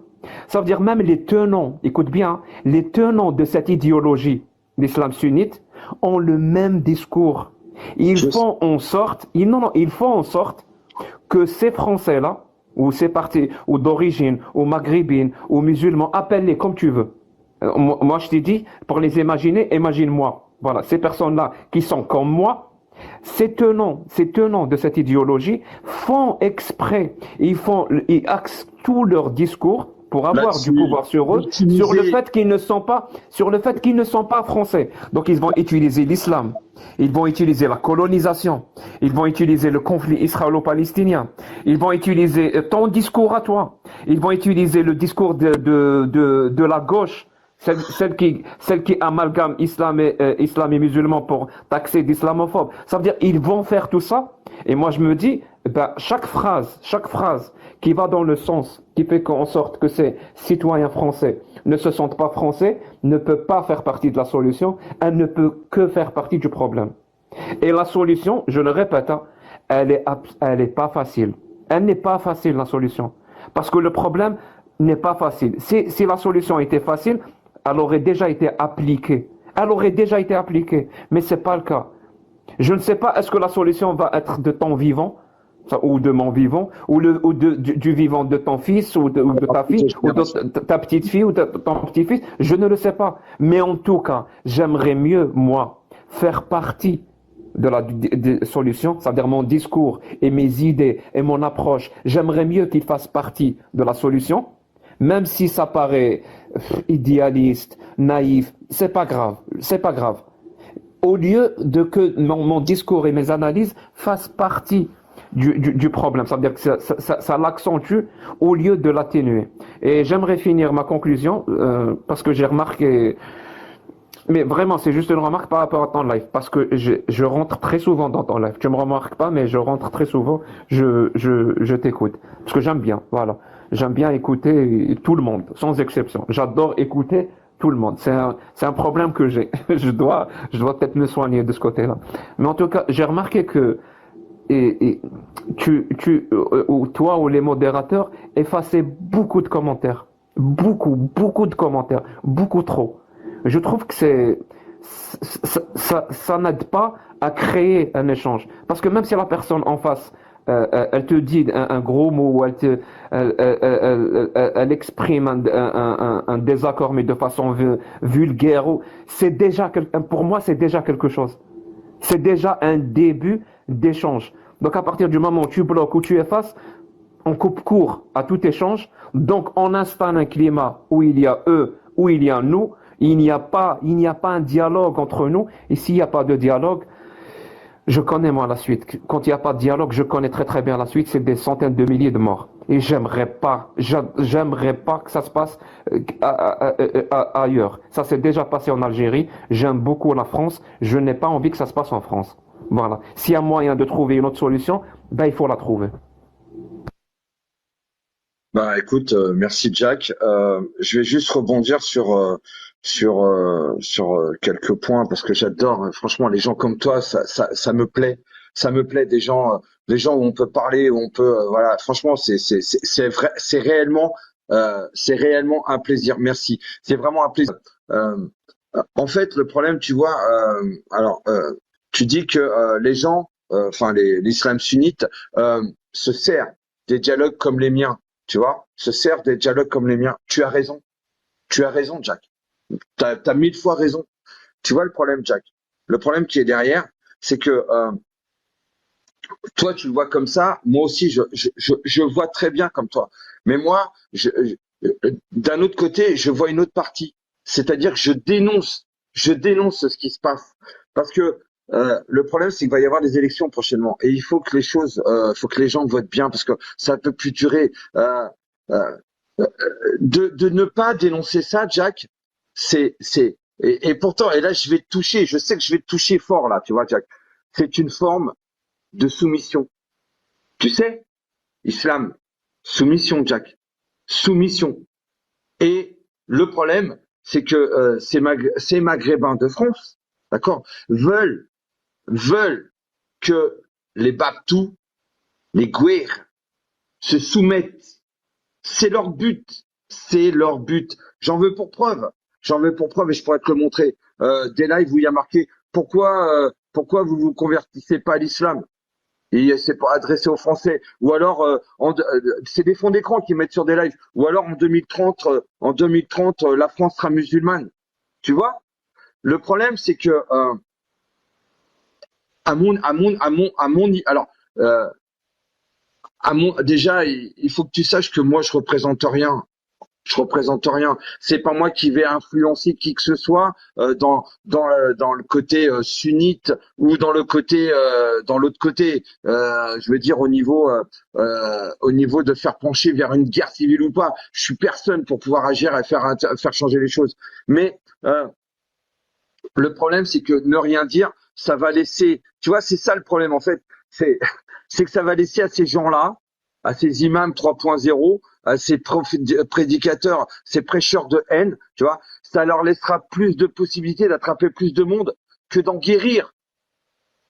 Ça veut dire même les tenants, écoute bien, les tenants de cette idéologie d'islam sunnite ont le même discours. Ils font en sorte que ces Français-là, ou séparatists, ou d'origine, ou maghrébines, ou musulmans, appelle-les comme tu veux. Moi, je t'ai dit, pour les imaginer, imagine-moi. Voilà, ces personnes-là qui sont comme moi, ces tenants de cette idéologie font exprès, ils axent tout leur discours pour avoir du Là-dessus, pouvoir sur eux, d'optimiser. sur le fait qu'ils ne sont pas français. Donc ils vont utiliser l'islam, ils vont utiliser la colonisation, ils vont utiliser le conflit israélo-palestinien, ils vont utiliser ton discours à toi, ils vont utiliser le discours de la gauche, celle qui amalgame islam et musulman pour taxer d'islamophobe. Ça veut dire ils vont faire tout ça. Et moi je me dis, ben, chaque phrase qui va dans le sens, qui fait en sorte que ces citoyens français ne se sentent pas français, ne peut pas faire partie de la solution, elle ne peut que faire partie du problème. Et la solution, je le répète, hein, elle est pas facile. Elle n'est pas facile, la solution. Parce que le problème n'est pas facile. Si la solution était facile, elle aurait déjà été appliquée. Elle aurait déjà été appliquée. Mais c'est pas le cas. Je ne sais pas, est-ce que la solution va être de ton vivant, ou de mon vivant, du vivant de ton fils, ou de ta fille, ou de ta petite fille, ou de ton petit-fils. Je ne le sais pas. Mais en tout cas, j'aimerais mieux, moi, faire partie de la solution, c'est-à-dire mon discours et mes idées et mon approche. J'aimerais mieux qu'il fasse partie de la solution, même si ça paraît idéaliste, naïf. C'est pas grave. C'est pas grave. Au lieu de que mon discours et mes analyses fassent partie du problème. Ça veut dire que ça l'accentue au lieu de l'atténuer. Et j'aimerais finir ma conclusion parce que j'ai remarqué, mais vraiment c'est juste une remarque par rapport à ton live, parce que je rentre très souvent dans ton live. Tu me remarques pas, mais je rentre très souvent, je t'écoute. Parce que j'aime bien, voilà. J'aime bien écouter tout le monde, sans exception. J'adore écouter tout le monde. C'est un problème que j'ai. Je dois peut-être me soigner de ce côté-là. Mais en tout cas, j'ai remarqué que et ou toi ou les modérateurs effaçaient beaucoup de commentaires. Beaucoup de commentaires. Beaucoup trop. Je trouve que ça n'aide pas à créer un échange. Parce que même si la personne en face, elle te dit un gros mot, ou elle exprime un désaccord, mais de façon vulgaire, pour moi, c'est déjà quelque chose. C'est déjà un début d'échange. Donc à partir du moment où tu bloques ou tu effaces, on coupe court à tout échange. Donc on installe un climat où il y a eux, où il y a nous. Il n'y a pas un dialogue entre nous. Et s'il n'y a pas de dialogue, je connais moi la suite. Quand il n'y a pas de dialogue, je connais très très bien la suite. C'est des centaines de milliers de morts. Et j'aimerais pas que ça se passe ailleurs. Ça s'est déjà passé en Algérie. J'aime beaucoup la France. Je n'ai pas envie que ça se passe en France. Voilà. S'il y a moyen de trouver une autre solution, ben il faut la trouver. Bah écoute, merci Jack. Je vais juste rebondir sur quelques points parce que j'adore. Franchement, les gens comme toi, ça me plaît. Ça me plaît des gens où on peut parler, où on peut, voilà. Franchement, c'est vrai, c'est réellement un plaisir. Merci. C'est vraiment un plaisir. Euh, En fait, le problème, tu vois, tu dis que les gens, enfin l'islam sunnite, se sert des dialogues comme les miens, tu vois, se sert des dialogues comme les miens. Tu as raison, Jack. T'as mille fois raison. Tu vois le problème, Jack. Le problème qui est derrière, c'est que toi, tu le vois comme ça. Moi aussi, je vois très bien comme toi. Mais moi, d'un autre côté, je vois une autre partie. C'est-à-dire que je dénonce ce qui se passe. Parce que le problème, c'est qu'il va y avoir des élections prochainement. Et il faut que faut que les gens votent bien parce que ça ne peut plus durer. Euh, de ne pas dénoncer ça, Jack, et pourtant, et là, je vais te toucher. Je sais que je vais te toucher fort là, tu vois, Jack. C'est une forme de soumission. Tu sais, islam, soumission, Jack, soumission. Et le problème, c'est que ces Maghrébins de France, d'accord, veulent que les Baptous, les Gouir, se soumettent. C'est leur but. C'est leur but. J'en veux pour preuve. J'en veux pour preuve et je pourrais te le montrer. Des lives où il y a marqué pourquoi vous vous convertissez pas à l'islam. Et c'est pas adressé aux Français. Ou alors, c'est des fonds d'écran qu'ils mettent sur des lives. Ou alors en 2030, la France sera musulmane. Tu vois? Le problème, c'est que alors, déjà, il faut que tu saches que moi, je représente rien. Je représente rien. C'est pas moi qui vais influencer qui que ce soit dans le côté sunnite ou dans le côté dans l'autre côté. Je veux dire au niveau de faire pencher vers une guerre civile ou pas. Je suis personne pour pouvoir agir et faire changer les choses. Mais le problème, c'est que ne rien dire, ça va laisser. Tu vois, c'est ça le problème en fait. C'est c'est que ça va laisser à ces gens-là, à ces imams 3.0, à ces prédicateurs, ces prêcheurs de haine, tu vois, ça leur laissera plus de possibilités d'attraper plus de monde que d'en guérir,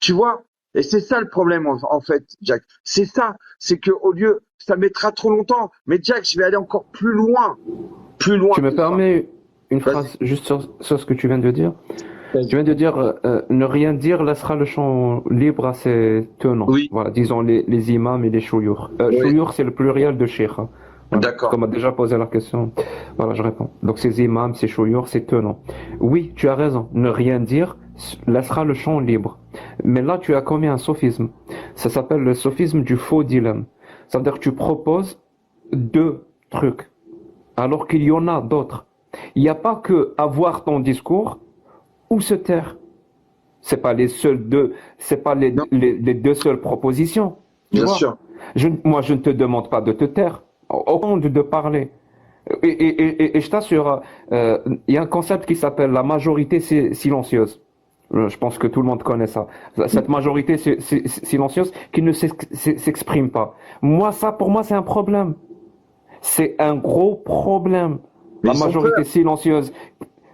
tu vois. Et c'est ça le problème en fait, Jack. C'est ça, c'est que au lieu, ça mettra trop longtemps. Mais Jack, je vais aller encore plus loin Tu me que ça. permets une Vas-y. phrase juste sur ce que tu viens de dire? Vas-y. Tu viens de dire ne rien dire laissera le champ libre à ses tenants. Oui, Voilà, disons les imams et les chouyours. oui, Chouyour, c'est le pluriel de cheikh, hein. Voilà. d'accord. Comme on m'a déjà posé la question, voilà, je réponds. Donc ces imams, ces chouyours, ces tenants. Oui, tu as raison. Ne rien dire laissera le champ libre. Mais là, tu as commis un sophisme. Ça s'appelle le sophisme du faux dilemme. Ça veut dire que tu proposes deux trucs, alors qu'il y en a d'autres. Il n'y a pas que avoir ton discours ou se taire. C'est pas les seuls deux, c'est pas Non, les deux seules propositions. Tu bien vois? sûr. Moi, je ne te demande pas de te taire, au contraire de parler. Et je t'assure, il y a un concept qui s'appelle la majorité silencieuse. Je pense que tout le monde connaît ça. Cette majorité silencieuse qui ne s'exprime pas. Moi, ça, pour moi, c'est un problème. C'est un gros problème. Mais La ils ont majorité peur. silencieuse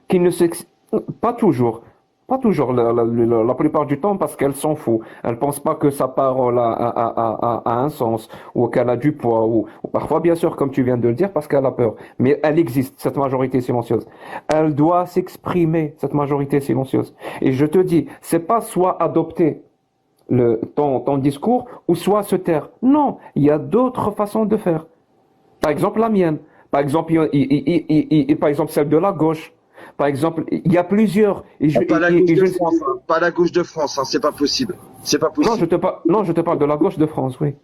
qui ne s'exprime pas toujours. Pas toujours, la plupart du temps, parce qu'elle s'en fout. Elle pense pas que sa parole a un sens, ou qu'elle a du poids, ou parfois, bien sûr, comme tu viens de le dire, parce qu'elle a peur. Mais elle existe, cette majorité silencieuse. Elle doit s'exprimer, cette majorité silencieuse. Et je te dis, c'est pas soit adopter ton discours, ou soit se taire. Non, il y a d'autres façons de faire. Par exemple, la mienne. Par exemple, par exemple, celle de la gauche. Par exemple, il y a plusieurs. Pas la gauche de France, hein. Pas la gauche de France, hein. C'est pas possible. C'est pas Non, possible. je te parle de la gauche de France, oui.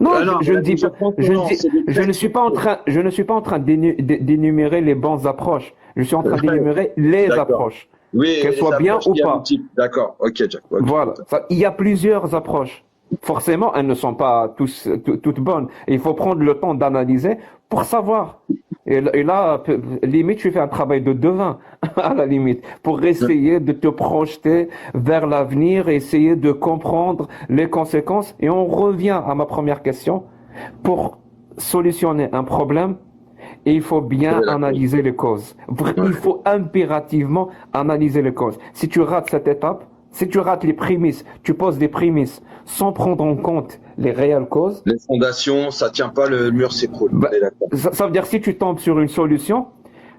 Non, Ah non, je ne la dis gauche de pas, France, non, c'est des je ne textes. suis pas en train, je ne suis pas en train d'énumérer les bonnes approches. Je suis en train d'énumérer les D'accord. approches, Oui, qu'elles les soient bien approches ou qu'il y a pas. multiples. D'accord. Ok, Jack. Ok. Voilà. Il y a plusieurs approches. Forcément, elles ne sont pas toutes bonnes. Et il faut prendre le temps d'analyser pour savoir. Et là, limite, tu fais un travail de devin, à la limite, pour essayer de te projeter vers l'avenir, essayer de comprendre les conséquences. Et on revient à ma première question. Pour solutionner un problème, il faut bien Trouver la cause. analyser les causes. Ouais. Il faut impérativement analyser les causes. Si tu rates cette étape, si tu rates les prémices, tu poses des prémices sans prendre en compte les réelles causes, Les fondations, ça tient pas, le mur s'écroule. bah, On est d'accord. ça veut dire que si tu tombes sur une solution,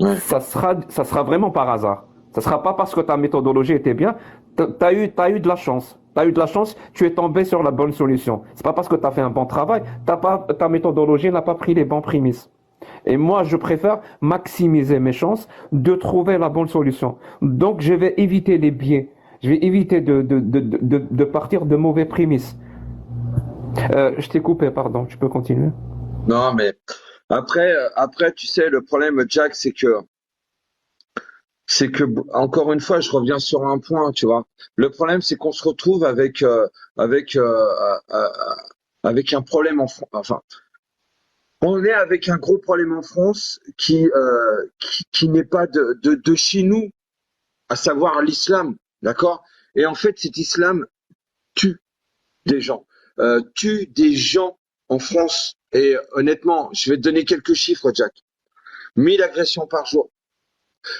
Ouais. ça sera vraiment par hasard. Ça sera pas parce que ta méthodologie était bien. T'as eu de la chance. T'as eu de la chance, tu es tombé sur la bonne solution. C'est pas parce que tu as fait un bon travail, ta méthodologie n'a pas pris les bons prémices. Et moi, je préfère maximiser mes chances de trouver la bonne solution. Donc, je vais éviter les biais. Je vais éviter de partir de mauvais prémices. Je t'ai coupé, pardon. Tu peux continuer? Non, mais après, tu sais, le problème, Jack, c'est que, encore une fois, je reviens sur un point, tu vois. Le problème, c'est qu'on se retrouve avec, avec un problème enfin, on est avec un gros problème en France qui n'est pas de chez nous, à savoir l'islam, d'accord? Et en fait, cet islam tue des gens, tue des gens en France. Et honnêtement, je vais te donner quelques chiffres, Jack. 1000 agressions par jour,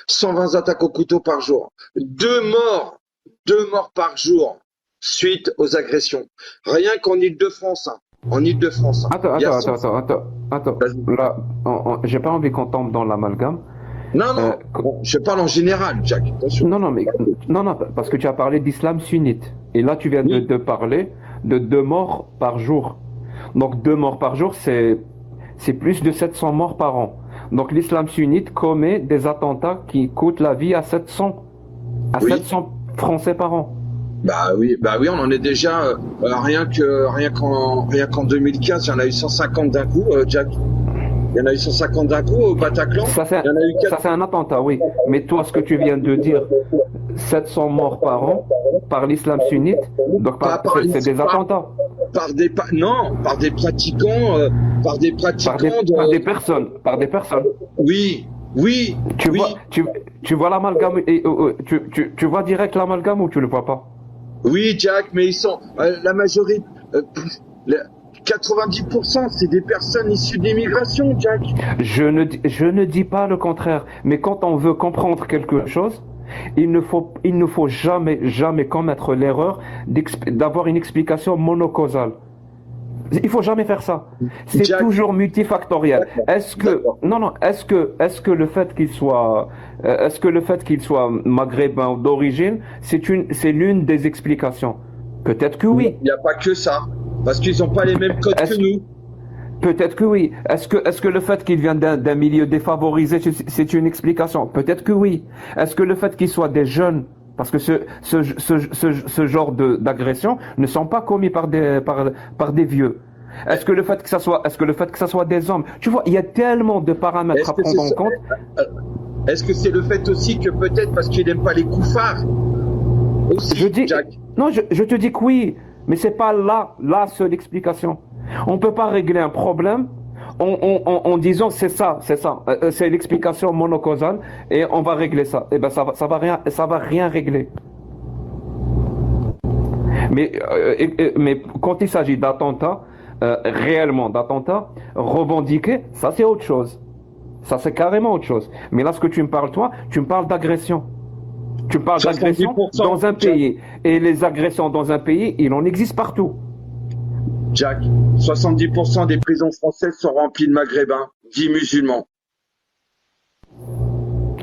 120 attaques au couteau par jour, deux morts par jour suite aux agressions. Rien qu'en Île-de-France, hein. En Île-de-France, hein. Attends, Il y a attends, 100... attends, attends, attends. Vas-y. Là, j'ai pas envie qu'on tombe dans l'amalgame. Non, Euh, non, bon, je parle en général, Jack. Attention. non, non, mais non, non, parce que tu as parlé d'islam sunnite. Et là, tu viens Oui, de parler de 2 morts par jour. Donc 2 morts par jour, c'est plus de 700 morts par an. Donc l'islam sunnite commet des attentats qui coûtent la vie à Oui. 700 Français par an. Bah oui, on en est déjà rien qu'en 2015, il y en a eu 150 d'un coup, Jack. Il y en a eu 150 d'un coup au Bataclan. Ça Il y en a eu ça, c'est un attentat, oui. Mais toi, ce que tu viens de dire, 700 morts par an par l'islam sunnite, donc c'est des attentats. Non, par des pratiquants, Par des personnes. Oui, oui, Tu oui, vois, tu vois l'amalgame, tu vois direct l'amalgame ou tu le vois pas? oui, Jack, mais ils sont la majorité, 90%, c'est des personnes issues d'immigration, Jack. Je ne dis pas le contraire, mais quand on veut comprendre quelque chose, il ne faut jamais commettre l'erreur d'avoir une explication monocausale. Il faut jamais faire ça. C'est Jack, toujours multifactoriel. d'accord. Est-ce que le fait qu'il soit maghrébin ou d'origine, c'est l'une des explications? Peut-être que oui. Il n'y a pas que ça, parce qu'ils n'ont pas les mêmes codes que Est-ce nous. Peut-être que oui. Est-ce que le fait qu'il vienne d'un milieu défavorisé, c'est une explication? Peut-être que oui. Est-ce que le fait qu'il soit des jeunes, parce que ce genre d'agression ne sont pas commis par des vieux. Est-ce que le fait que ça soit des hommes? Tu vois, il y a tellement de paramètres Est-ce à que c'est prendre en ça? compte. Est-ce que c'est le fait aussi que peut-être parce qu'il n'aime pas les koufars aussi, Je dis, Jack? non, je te dis que oui, mais c'est pas la seule explication. On peut pas régler un problème en disant c'est ça, c'est l'explication monocausale et on va régler ça. Eh ben ça va rien régler. Mais quand il s'agit d'attentats, réellement d'attentats, revendiqués, ça c'est autre chose. Ça c'est carrément autre chose. Mais là, ce que tu me parles, toi, tu me parles d'agression. Tu me parles d'agression 70%, dans un Jack. pays. Et les agressions dans un pays, il en existe partout. Jack, 70% des prisons françaises sont remplies de maghrébins, dits musulmans.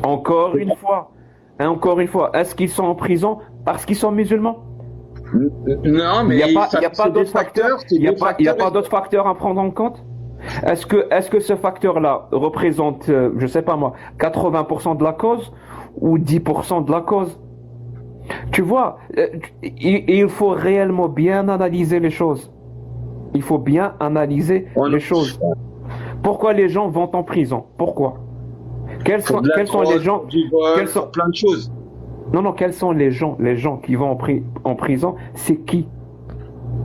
Encore une fois, est-ce qu'ils sont en prison parce qu'ils sont musulmans? Non, Il mais n'y a pas, il y a c'est pas des d'autres facteurs. c'est Il y a des pas, il y a facteurs. pas d'autres facteurs à prendre en compte. Est-ce que ce facteur-là représente, je sais pas moi, 80% de la cause ou 10% de la cause? Tu vois, il faut réellement bien analyser les choses. Il faut bien analyser les choses. Pourquoi les gens vont en prison? Pourquoi? Quels Pour sont, de la quels sont les drogue, gens, pour du vol, quels sont, pour plein de choses. non, quels sont les gens qui vont en prison? C'est qui?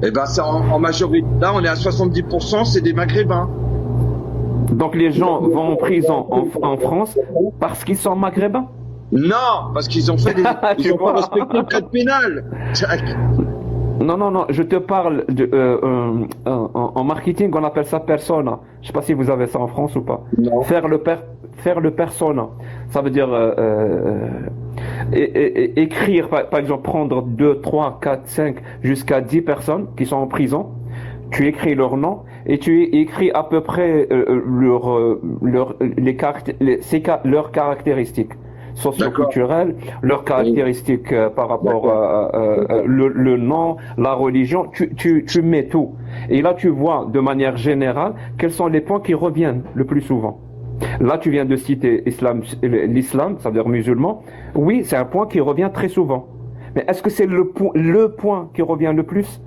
Eh ben, c'est en majorité. Là, on est à 70%, c'est des maghrébins. Donc les gens vont en prison en France parce qu'ils sont maghrébins? Non, parce qu'ils ont fait des, Tu ils ont pas vois? respecté le code pénal. Jack. Non, je te parle en marketing, on appelle ça persona. Je sais pas si vous avez ça en France ou pas. Non. Faire le persona. Ça veut dire écrire, par exemple, prendre 2, 3, 4, 5, jusqu'à 10 personnes qui sont en prison. Tu écris leur nom et tu écris à peu près leurs caractéristiques socioculturelles, leurs caractéristiques par rapport à le nom, la religion. Tu mets tout. Et là, tu vois de manière générale quels sont les points qui reviennent le plus souvent. Là, tu viens de citer l'islam, ça veut dire musulman. Oui, c'est un point qui revient très souvent. Mais est-ce que c'est le point qui revient le plus?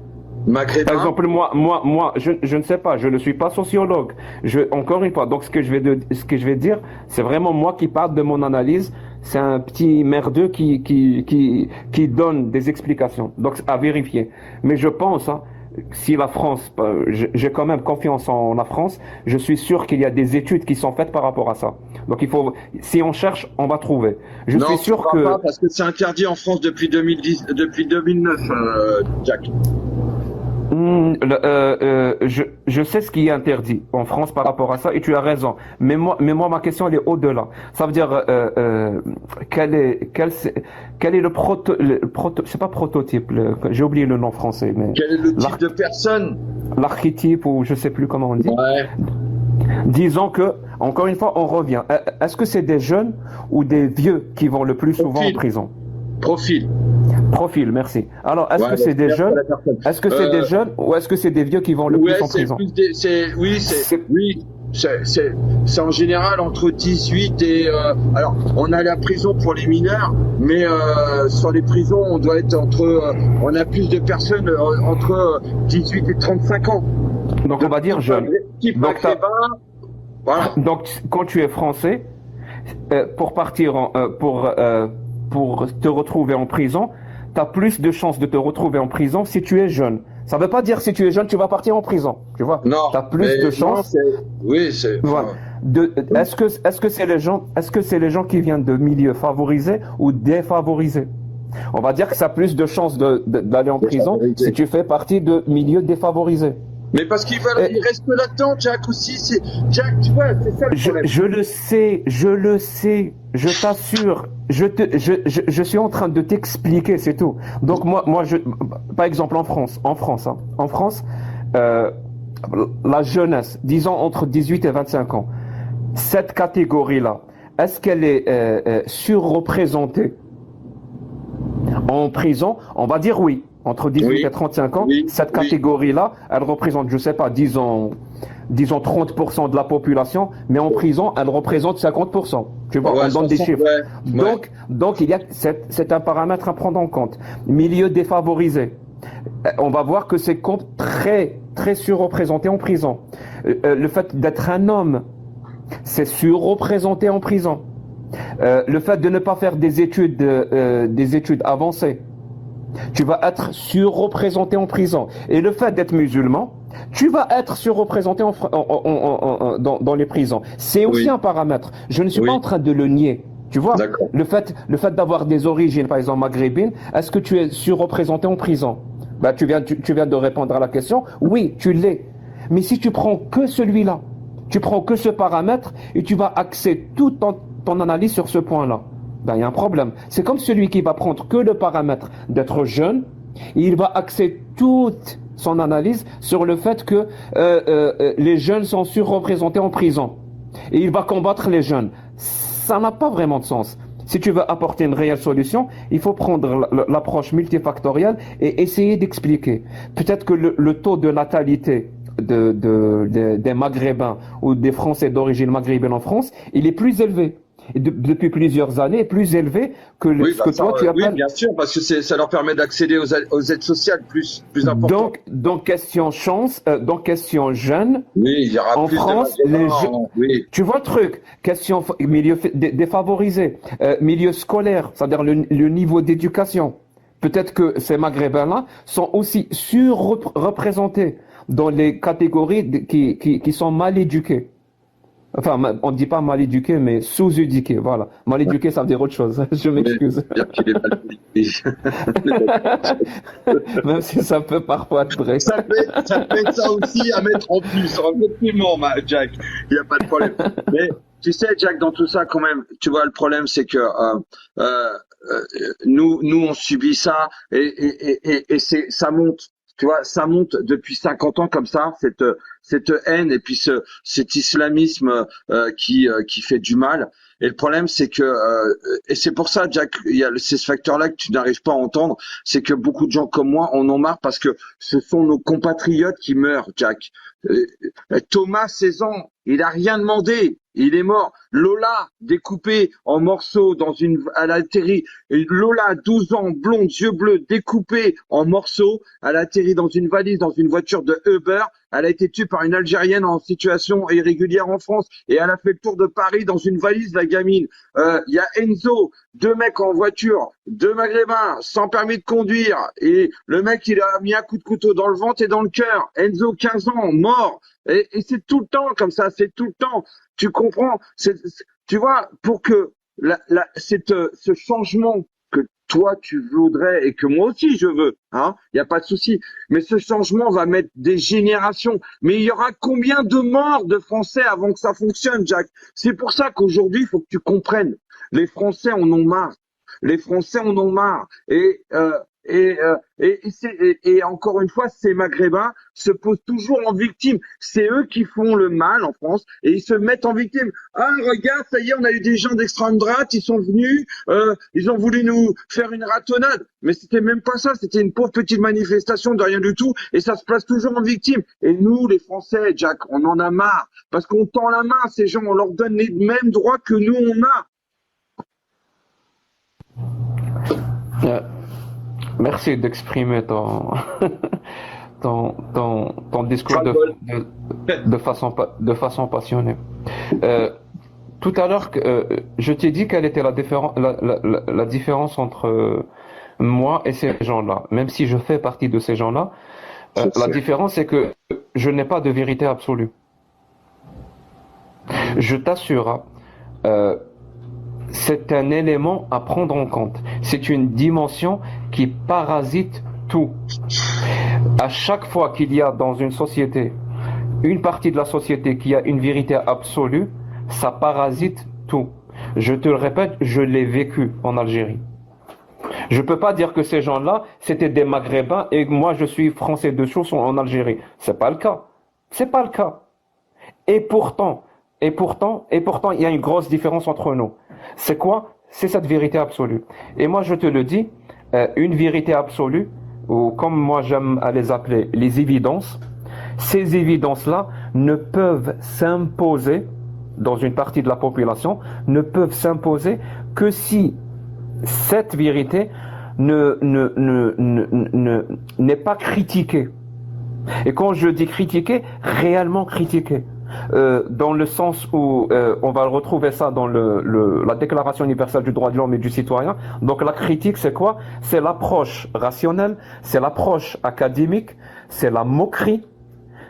Maghrébin. Par exemple, moi, je ne sais pas, je ne suis pas sociologue. Encore une fois, donc ce que je vais dire, c'est vraiment moi qui parle de mon analyse. C'est un petit merdeux qui donne des explications. Donc, à vérifier. Mais je pense, hein, si la France, j'ai quand même confiance en la France, je suis sûr qu'il y a des études qui sont faites par rapport à ça. Donc, si on cherche, on va trouver. Je suis sûr que. Pas parce que c'est interdit en France depuis 2009, Jack. Je sais ce qui est interdit en France par rapport à ça et tu as raison. Mais moi ma question elle est au-delà. Ça veut dire quel est c'est pas prototype, j'ai oublié le nom français, mais Quel est le type de personne? l'archétype ou je sais plus comment on dit. Ouais. Disons que encore une fois on revient. Est-ce que c'est des jeunes ou des vieux qui vont le plus souvent en prison? Profil. Profil, merci. Alors, est-ce Ouais, que c'est des merci à jeunes? la personne. Est-ce que c'est des jeunes ou est-ce que c'est des vieux qui vont le Ouais, plus en c'est prison? plus des, c'est, oui, C'est oui, c'est en général entre 18 et, alors, on a la prison pour les mineurs, mais sur les prisons, on doit être on a plus de personnes entre 18 et 35 ans. donc on va dire jeune. Type Donc, maghrébin, voilà. donc quand tu es français, pour partir pour te retrouver en prison, tu as plus de chances de te retrouver en prison si tu es jeune. Ça ne veut pas dire si tu es jeune, tu vas partir en prison. Tu vois? Non, Tu as plus mais de non, chances. oui, c'est, Voilà. Est-ce que c'est les gens qui viennent de milieux favorisés ou défavorisés? On va dire que ça a plus de chances d'aller en prison si tu fais partie de milieux défavorisés. mais parce qu'ils veulent, ils restent là-dedans, Jack aussi. Jack, tu vois, c'est ça le problème. Je le sais, je t'assure, je suis en train de t'expliquer, c'est tout. Donc par exemple en France, la jeunesse, disons entre 18 et 25 ans, cette catégorie-là, est-ce qu'elle est surreprésentée en prison? On va dire oui. Entre 18 et 35 ans, cette catégorie-là, elle représente, je sais pas, disons 30% de la population, mais en prison, elle représente 50%. Tu vois, on donne des chiffres. Donc, il y a, c'est un paramètre à prendre en compte. Milieu défavorisé. On va voir que c'est très, très surreprésenté en prison. Le fait d'être un homme, c'est surreprésenté en prison. Le fait de ne pas faire des études avancées, tu vas être surreprésenté en prison. Et le fait d'être musulman, tu vas être surreprésenté dans les prisons. C'est aussi un paramètre. Je ne suis pas en train de le nier. Tu vois, le fait d'avoir des origines, par exemple maghrébines, est-ce que tu es surreprésenté en prison? Bah, tu viens de répondre à la question. Oui, tu l'es. Mais si tu prends que celui-là, tu prends que ce paramètre et tu vas axer toute ton analyse sur ce point-là, ben, il y a un problème. C'est comme celui qui va prendre que le paramètre d'être jeune, et il va axer toute son analyse sur le fait que les jeunes sont surreprésentés en prison. Et il va combattre les jeunes. Ça n'a pas vraiment de sens. Si tu veux apporter une réelle solution, il faut prendre l'approche multifactorielle et essayer d'expliquer. Peut-être que le taux de natalité des Maghrébins ou des Français d'origine maghrébine en France, il est plus élevé. Et depuis plusieurs années, plus élevé que ce que toi tu appelles. Oui, bien sûr, parce que ça leur permet d'accéder aux aides sociales plus importantes. Donc question chance, donc question jeune. Oui, il y aura en plus France, de oui. Tu vois le truc, question milieu défavorisé, milieu scolaire, c'est-à-dire le niveau d'éducation. Peut-être que ces Maghrébins-là sont aussi surreprésentés dans les catégories qui sont mal éduquées. Enfin, on ne dit pas mal éduqué, mais sous-éduqué, voilà. Mal éduqué, ça veut dire autre chose. Je m'excuse. Dire qu'il est mal éduqué. Même si ça peut parfois être vrai. Ça fait ça aussi à mettre en plus. Effectivement, Jack, il n'y a pas de problème. Mais tu sais, Jack, dans tout ça, quand même, tu vois, le problème, c'est que nous, on subit ça et ça monte. Tu vois, ça monte depuis 50 ans comme ça, cette haine et puis cet islamisme qui fait du mal. Et le problème, c'est que et c'est pour ça, Jack, c'est ce facteur-là que tu n'arrives pas à entendre, c'est que beaucoup de gens comme moi en ont marre parce que ce sont nos compatriotes qui meurent, Jack. Thomas, 16 ans, il a rien demandé. Il est mort. Lola, découpée en morceaux elle a atterri. Lola, 12 ans, blonde, yeux bleus, découpée en morceaux. Elle a atterri dans une valise, dans une voiture de Uber. Elle a été tuée par une Algérienne en situation irrégulière en France. Et elle a fait le tour de Paris dans une valise, la gamine. Il y a Enzo, 2 mecs en voiture, 2 Maghrébins, sans permis de conduire. Et le mec, il a mis un coup de couteau dans le ventre et dans le cœur. Enzo, 15 ans, mort. Et c'est tout le temps comme ça, c'est tout le temps. Tu comprends? Tu vois, pour que ce changement que toi tu voudrais et que moi aussi je veux, hein, il y a pas de souci. Mais ce changement va mettre des générations. Mais il y aura combien de morts de Français avant que ça fonctionne, Jack? C'est pour ça qu'aujourd'hui, il faut que tu comprennes. Les Français en ont marre. Les Français en ont marre. Et Et encore une fois, ces Maghrébins se posent toujours en victime. C'est eux qui font le mal en France et ils se mettent en victime. Ah, regarde, ça y est, on a eu des gens d'extrême droite, ils sont venus, ils ont voulu nous faire une ratonnade. Mais c'était même pas ça, c'était une pauvre petite manifestation de rien du tout et ça se place toujours en victime. Et nous, les Français, Jack, on en a marre parce qu'on tend la main à ces gens, on leur donne les mêmes droits que nous, on a. Merci d'exprimer ton discours de façon passionnée. Tout à l'heure, je t'ai dit quelle était la différence entre moi et ces gens-là. Même si je fais partie de ces gens-là, la différence c'est que je n'ai pas de vérité absolue. Je t'assure, c'est un élément à prendre en compte. C'est une dimension qui parasite tout. À chaque fois qu'il y a dans une société une partie de la société qui a une vérité absolue, ça parasite tout. Je te le répète, je l'ai vécu en Algérie. Je peux pas dire que ces gens-là, c'était des Maghrébins et moi je suis français de souche en Algérie. C'est pas le cas. C'est pas le cas. Et pourtant, il y a une grosse différence entre nous. C'est quoi? C'est cette vérité absolue. Et moi je te le dis, une vérité absolue, ou comme moi j'aime à les appeler, les évidences, ces évidences-là ne peuvent s'imposer dans une partie de la population, ne peuvent s'imposer que si cette vérité n'est pas critiquée. Et quand je dis critiquée, réellement critiquée. Dans le sens où on va retrouver ça dans la Déclaration universelle du droit de l'homme et du citoyen. Donc la critique, c'est quoi? C'est l'approche rationnelle, c'est l'approche académique, c'est la moquerie,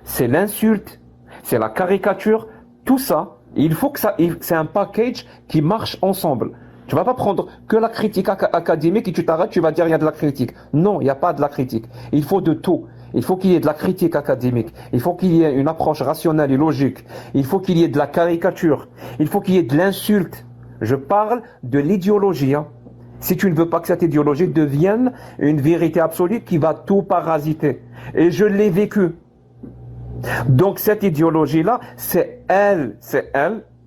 c'est l'insulte, c'est la caricature. Tout ça, il faut que c'est un package qui marche ensemble. Tu vas pas prendre que la critique académique et tu t'arrêtes, tu vas dire il y a de la critique. Non, il n'y a pas de la critique. Il faut de tout. Il faut qu'il y ait de la critique académique. Il faut qu'il y ait une approche rationnelle et logique. Il faut qu'il y ait de la caricature. Il faut qu'il y ait de l'insulte. Je parle de l'idéologie. Si tu ne veux pas que cette idéologie devienne une vérité absolue qui va tout parasiter. Et je l'ai vécu. Donc cette idéologie-là, c'est elle,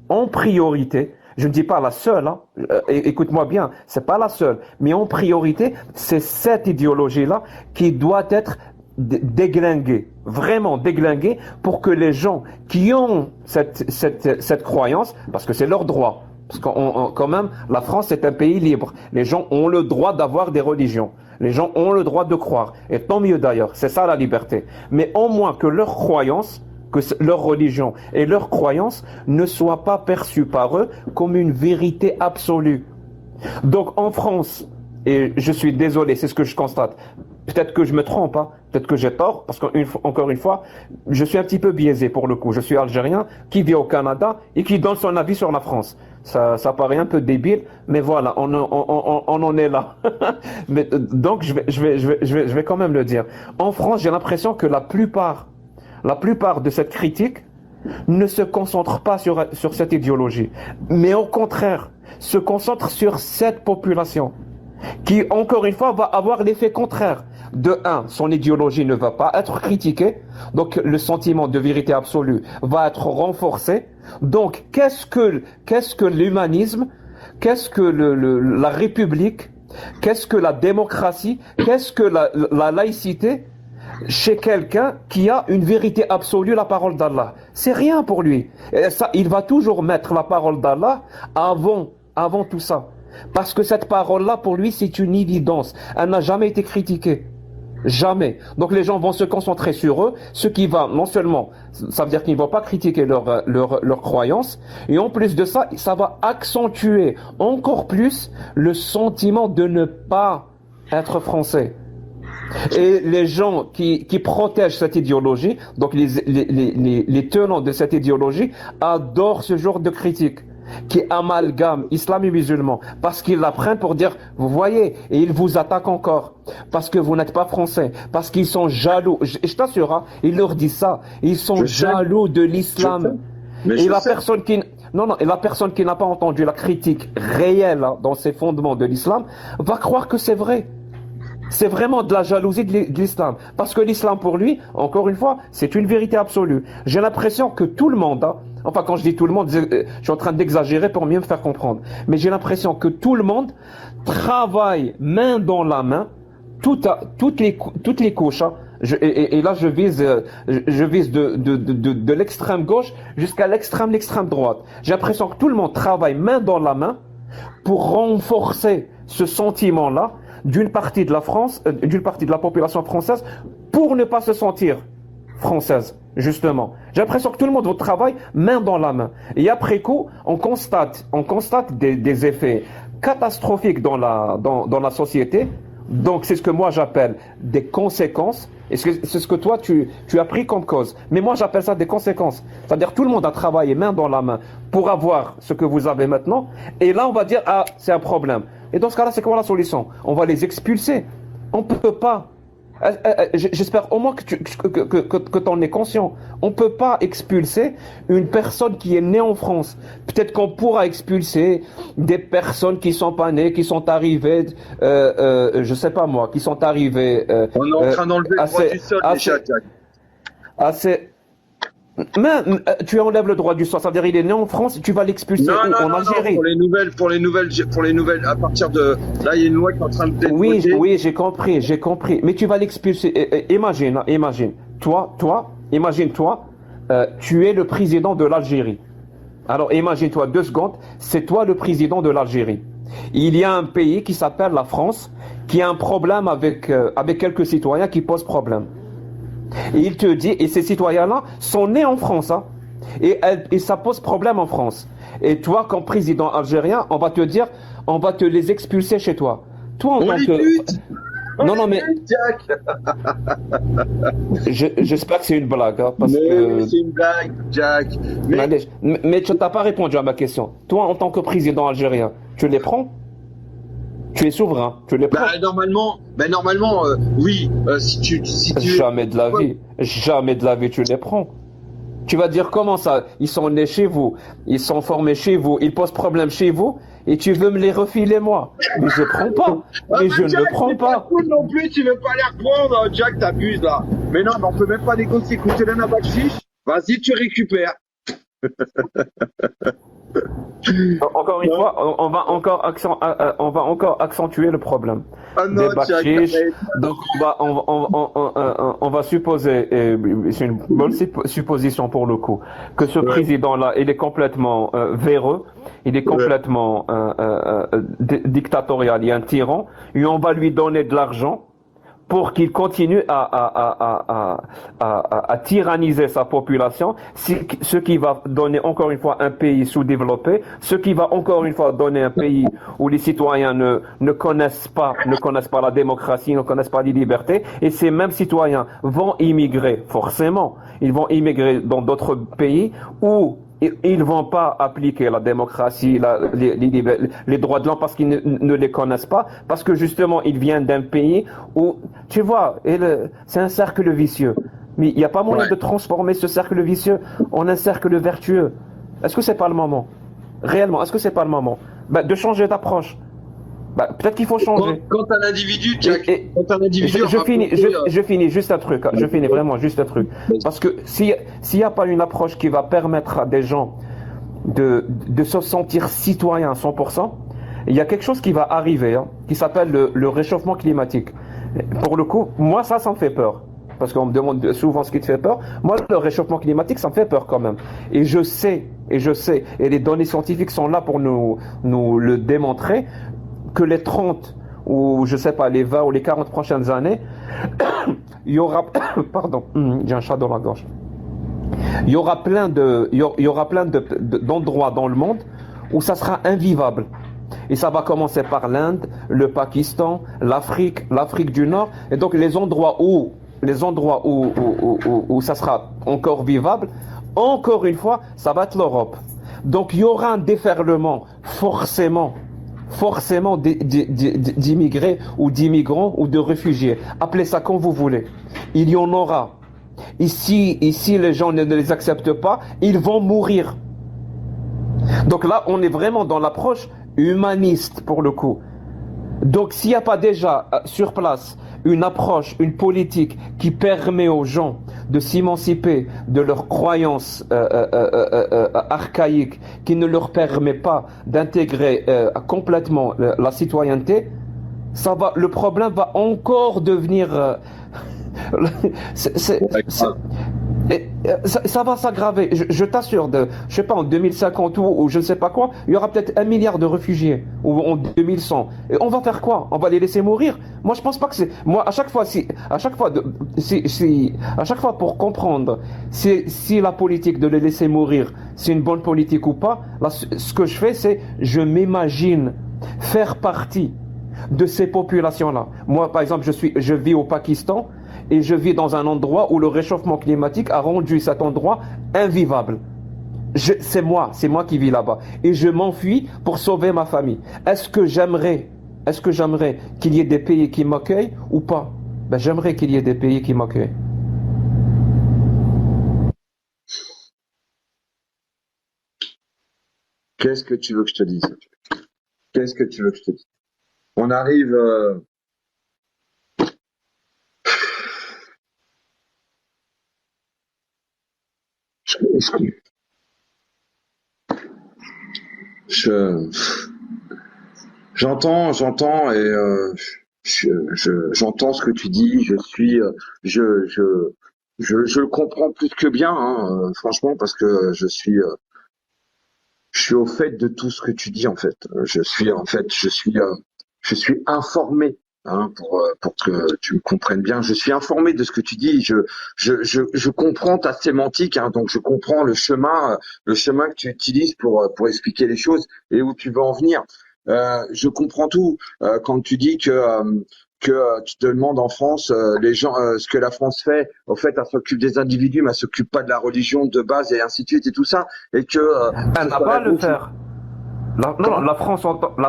en priorité. Je ne dis pas la seule, hein. Écoute-moi bien, c'est pas la seule, mais en priorité, c'est cette idéologie-là qui doit être déglinguée, vraiment déglinguée, pour que les gens qui ont cette croyance, parce que c'est leur droit, parce quand même, la France est un pays libre, les gens ont le droit d'avoir des religions, les gens ont le droit de croire, et tant mieux d'ailleurs, c'est ça la liberté, mais au moins que leur croyance, que leur religion et leur croyance ne soient pas perçues par eux comme une vérité absolue. Donc en France, et je suis désolé, c'est ce que je constate, peut-être que je me trompe, hein, peut-être que j'ai tort, parce qu'encore une fois, je suis un petit peu biaisé pour le coup. Je suis algérien qui vit au Canada et qui donne son avis sur la France. Ça paraît un peu débile, mais voilà, on en est là. Mais, donc je vais quand même le dire. En France, j'ai l'impression que la plupart de cette critique ne se concentre pas sur cette idéologie, mais au contraire, se concentre sur cette population qui, encore une fois, va avoir l'effet contraire. De un, son idéologie ne va pas être critiquée, donc le sentiment de vérité absolue va être renforcé. Donc, qu'est-ce que l'humanisme? Qu'est-ce que la République? Qu'est-ce que la démocratie? Qu'est-ce que la laïcité? Chez quelqu'un qui a une vérité absolue, la parole d'Allah. C'est rien pour lui. Et ça, il va toujours mettre la parole d'Allah avant tout ça. Parce que cette parole-là, pour lui, c'est une évidence. Elle n'a jamais été critiquée. Jamais. Donc les gens vont se concentrer sur eux, ce qui va, non seulement, ça veut dire qu'ils ne vont pas critiquer leur croyance, et en plus de ça, ça va accentuer encore plus le sentiment de ne pas être français. Et les gens qui protègent cette idéologie, donc les tenants de cette idéologie, adorent ce genre de critique, qui amalgament islam et musulman, parce qu'ils la prennent pour dire, vous voyez, et ils vous attaquent encore, parce que vous n'êtes pas français, parce qu'ils sont jaloux. Je t'assure, hein, ils leur disent ça, ils sont jaloux de l'islam. Et la personne qui... Non, et la personne qui n'a pas entendu la critique réelle, hein, dans ses fondements de l'islam, va croire que c'est vrai. C'est vraiment de la jalousie de l'islam. Parce que l'islam, pour lui, encore une fois, c'est une vérité absolue. J'ai l'impression que tout le monde, hein, enfin quand je dis tout le monde, je suis en train d'exagérer pour mieux me faire comprendre. Mais j'ai l'impression que tout le monde travaille main dans la main, toutes les couches. Hein. Et là, je vise de l'extrême gauche jusqu'à l'extrême droite. J'ai l'impression que tout le monde travaille main dans la main pour renforcer ce sentiment-là d'une partie de la France, d'une partie de la population française, pour ne pas se sentir française, justement. J'ai l'impression que tout le monde travaille main dans la main. Et après coup, on constate des effets catastrophiques dans la société. Donc, c'est ce que moi j'appelle des conséquences. Et c'est ce que toi, tu as pris comme cause. Mais moi, j'appelle ça des conséquences. C'est-à-dire tout le monde a travaillé main dans la main pour avoir ce que vous avez maintenant. Et là, on va dire, ah, c'est un problème. Et dans ce cas-là, c'est quoi la solution? On va les expulser. On ne peut pas. J'espère au moins que tu en es conscient. On ne peut pas expulser une personne qui est née en France. Peut-être qu'on pourra expulser des personnes qui sont pas nées, qui sont arrivées, je sais pas moi, qui sont arrivées. On est en train d'enlever le droit du sol déjà, Jack. Mais tu enlèves le droit du sol, c'est-à-dire il est né en France, tu vas l'expulser en Algérie. Non, pour les nouvelles, à partir de là, il y a une loi qui est en train de d'être votée. Oui, j'ai compris. Mais tu vas l'expulser. Imagine, imagine-toi, tu es le président de l'Algérie. Alors imagine-toi 2 secondes, c'est toi le président de l'Algérie. Il y a un pays qui s'appelle la France, qui a un problème avec quelques citoyens qui posent problème. Et il te dit, et ces citoyens-là sont nés en France, hein, et ça pose problème en France. Et toi, comme président algérien, on va te dire, on va te les expulser chez toi. Toi, en tant que... Non, mais... J'espère que c'est une blague, hein, parce que... c'est une blague, Jack. Mais tu n'as pas répondu à ma question. Toi, en tant que président algérien, tu les prends? Tu es souverain, tu les prends. Normalement, oui. Si tu Jamais de la vie, tu les prends. Tu vas dire comment ça? Ils sont nés chez vous, ils sont formés chez vous, ils posent problème chez vous, et tu veux me les refiler moi? Mais je prends pas. Je ne prends pas. Cool non plus, tu veux pas les reprendre, Jack, t'abuses là. Mais non, on peut même pas négocier. Écoute, tu donnes un bac-fiche. Vas-y, tu récupères. Encore une fois, on va encore accentuer le problème. Non, des bacs-fiches. Donc on va supposer, c'est une bonne supposition pour le coup, que ce président-là, il est complètement véreux, il est complètement dictatorial, il est un tyran, et on va lui donner de l'argent pour qu'il continue à tyranniser sa population, ce qui va donner encore une fois un pays sous-développé, ce qui va encore une fois donner un pays où les citoyens ne connaissent pas la démocratie, ne connaissent pas les libertés, et ces mêmes citoyens vont immigrer, forcément. Ils vont immigrer dans d'autres pays où ils ne vont pas appliquer la démocratie, les droits de l'homme parce qu'ils ne les connaissent pas, parce que justement ils viennent d'un pays où, tu vois, c'est un cercle vicieux. Mais il n'y a pas moyen de transformer ce cercle vicieux en un cercle vertueux. Est-ce que c'est pas le moment? Réellement, est-ce que c'est pas le moment de changer d'approche? Peut-être qu'il faut changer. Quand un individu, Jack, je finis juste un truc. Je finis vraiment juste un truc. Parce que s'il n'y a pas une approche qui va permettre à des gens de se sentir citoyens à 100%, il y a quelque chose qui va arriver, hein, qui s'appelle le réchauffement climatique. Pour le coup, moi, ça me fait peur. Parce qu'on me demande souvent ce qui te fait peur. Moi, le réchauffement climatique, ça me fait peur quand même. Et je sais, et les données scientifiques sont là pour nous le démontrer, que les 30 ou je sais pas les 20 ou les 40 prochaines années, il y aura pardon, j'ai un chat dans la gorge. Il y aura plein d'endroits dans le monde où ça sera invivable. Et ça va commencer par l'Inde, le Pakistan, l'Afrique du Nord, et donc les endroits où ça sera encore vivable, encore une fois, ça va être l'Europe. Donc il y aura un déferlement forcément d'immigrés ou d'immigrants ou de réfugiés. Appelez ça comme vous voulez. Il y en aura. Ici, les gens ne les acceptent pas, ils vont mourir. Donc là, on est vraiment dans l'approche humaniste pour le coup. Donc, s'il n'y a pas déjà sur place une approche, une politique qui permet aux gens de s'émanciper de leurs croyances archaïques, qui ne leur permet pas d'intégrer complètement la citoyenneté, le problème va encore devenir, c'est- c'est- Ouais, c'est- ça va s'aggraver. Je t'assure, je sais pas, en 2050 ou je ne sais pas quoi, il y aura peut-être 1 milliard de réfugiés, ou en 2100. Et on va faire quoi? On va les laisser mourir? Moi, je pense pas que c'est. Moi, à chaque fois, à chaque fois pour comprendre si la politique de les laisser mourir, c'est une bonne politique ou pas, là, ce que je fais, c'est je m'imagine faire partie de ces populations-là. Moi, par exemple, je vis au Pakistan et je vis dans un endroit où le réchauffement climatique a rendu cet endroit invivable. C'est moi qui vis là-bas et je m'enfuis pour sauver ma famille. Est-ce que j'aimerais qu'il y ait des pays qui m'accueillent ou pas? Ben, j'aimerais qu'il y ait des pays qui m'accueillent. qu'est-ce que tu veux que je te dise? Qu'est-ce que tu veux que je te dise? On arrive, je, je- j'entends et j'entends ce que tu dis. Je, je, je le comprends plus que bien, hein, franchement, parce que je suis au fait de tout ce que tu dis en fait. Je suis informé. Hein, pour que tu me comprennes bien, je suis informé de ce que tu dis. Je comprends ta sémantique, hein, donc je comprends le chemin que tu utilises pour expliquer les choses et où tu veux en venir. Je comprends tout. Quand tu dis que tu te demandes en France, les gens, ce que la France fait, au fait, elle s'occupe des individus, mais elle s'occupe pas de la religion de base et ainsi de suite et tout ça, et que Elle ce n'a soit pas la à le gauche. faire. Non, Comment? la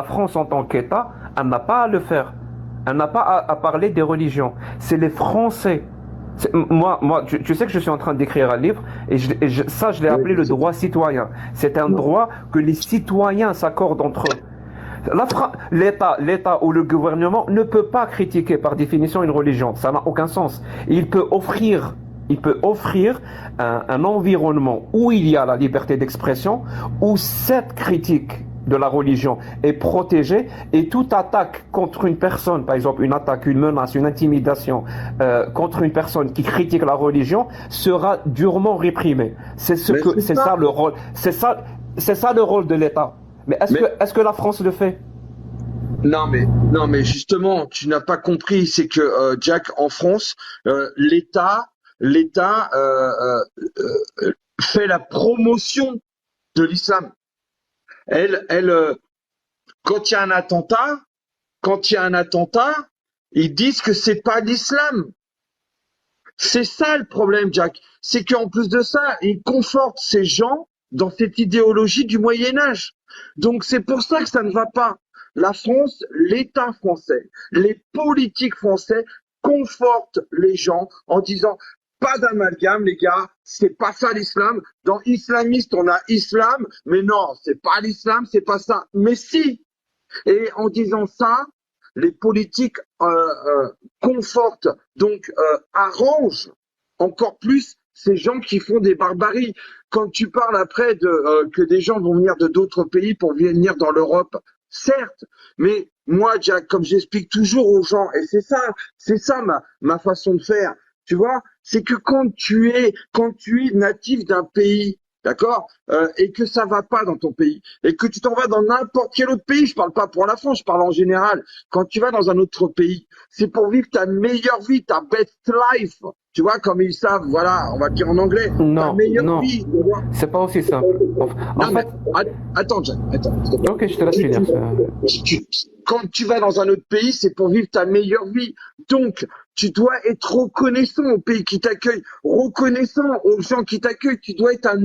France en tant qu'État, elle n'a pas à le faire. Elle n'a pas à parler des religions. C'est les Français. Tu sais que je suis en train d'écrire un livre et ça, je l'ai Oui, appelé je le sais. droit citoyen. C'est un droit que les citoyens s'accordent entre eux. L'État ou le gouvernement ne peut pas critiquer par définition une religion. Ça n'a aucun sens. Il peut offrir un environnement où il y a la liberté d'expression, où cette critique de la religion est protégée et toute attaque contre une personne, par exemple une attaque, une menace, une intimidation contre une personne qui critique la religion sera durement réprimée. Mais c'est C'est ça ça. le rôle, c'est ça le rôle de l'État. Mais Mais est-ce que la France le fait? non, mais justement, tu n'as pas compris, c'est que Jack, en France, l'État fait la promotion de l'islam. Elle, quand il y a un attentat, quand il y a un attentat, ils disent que c'est pas l'islam. C'est ça le problème, Jack. C'est qu'en plus de ça, ils confortent ces gens dans cette idéologie du Moyen Âge. Donc c'est pour ça que ça ne va pas. La France, l'État français, les politiques français confortent les gens en disant pas d'amalgame, les gars, c'est pas ça l'islam. Dans islamiste, on a islam, mais non, c'est pas l'islam, c'est pas ça. Mais si, et en disant ça, les politiques confortent, donc arrangent encore plus ces gens qui font des barbaries. Quand tu parles après de que des gens vont venir de d'autres pays pour venir dans l'Europe, certes, mais moi, Jack, comme j'explique toujours aux gens, et c'est ça ma façon de faire, tu vois, c'est que quand tu es natif d'un pays, d'accord, et que ça va pas dans ton pays, et que tu t'en vas dans n'importe quel autre pays, je parle pas pour la France, je parle en général. Quand tu vas dans un autre pays, c'est pour vivre ta meilleure vie, ta best life. Tu vois, comme ils savent, voilà, on va dire en anglais, ta Non, meilleure non, vie. Tu vois. c'est pas aussi simple. En Non, mais fait, attends, Jack, attends, s'il te plaît. ok, je te laisse finir. Quand tu vas dans un autre pays, c'est pour vivre ta meilleure vie. Donc, tu dois être reconnaissant au pays qui t'accueille, reconnaissant aux gens qui t'accueillent. Tu dois être un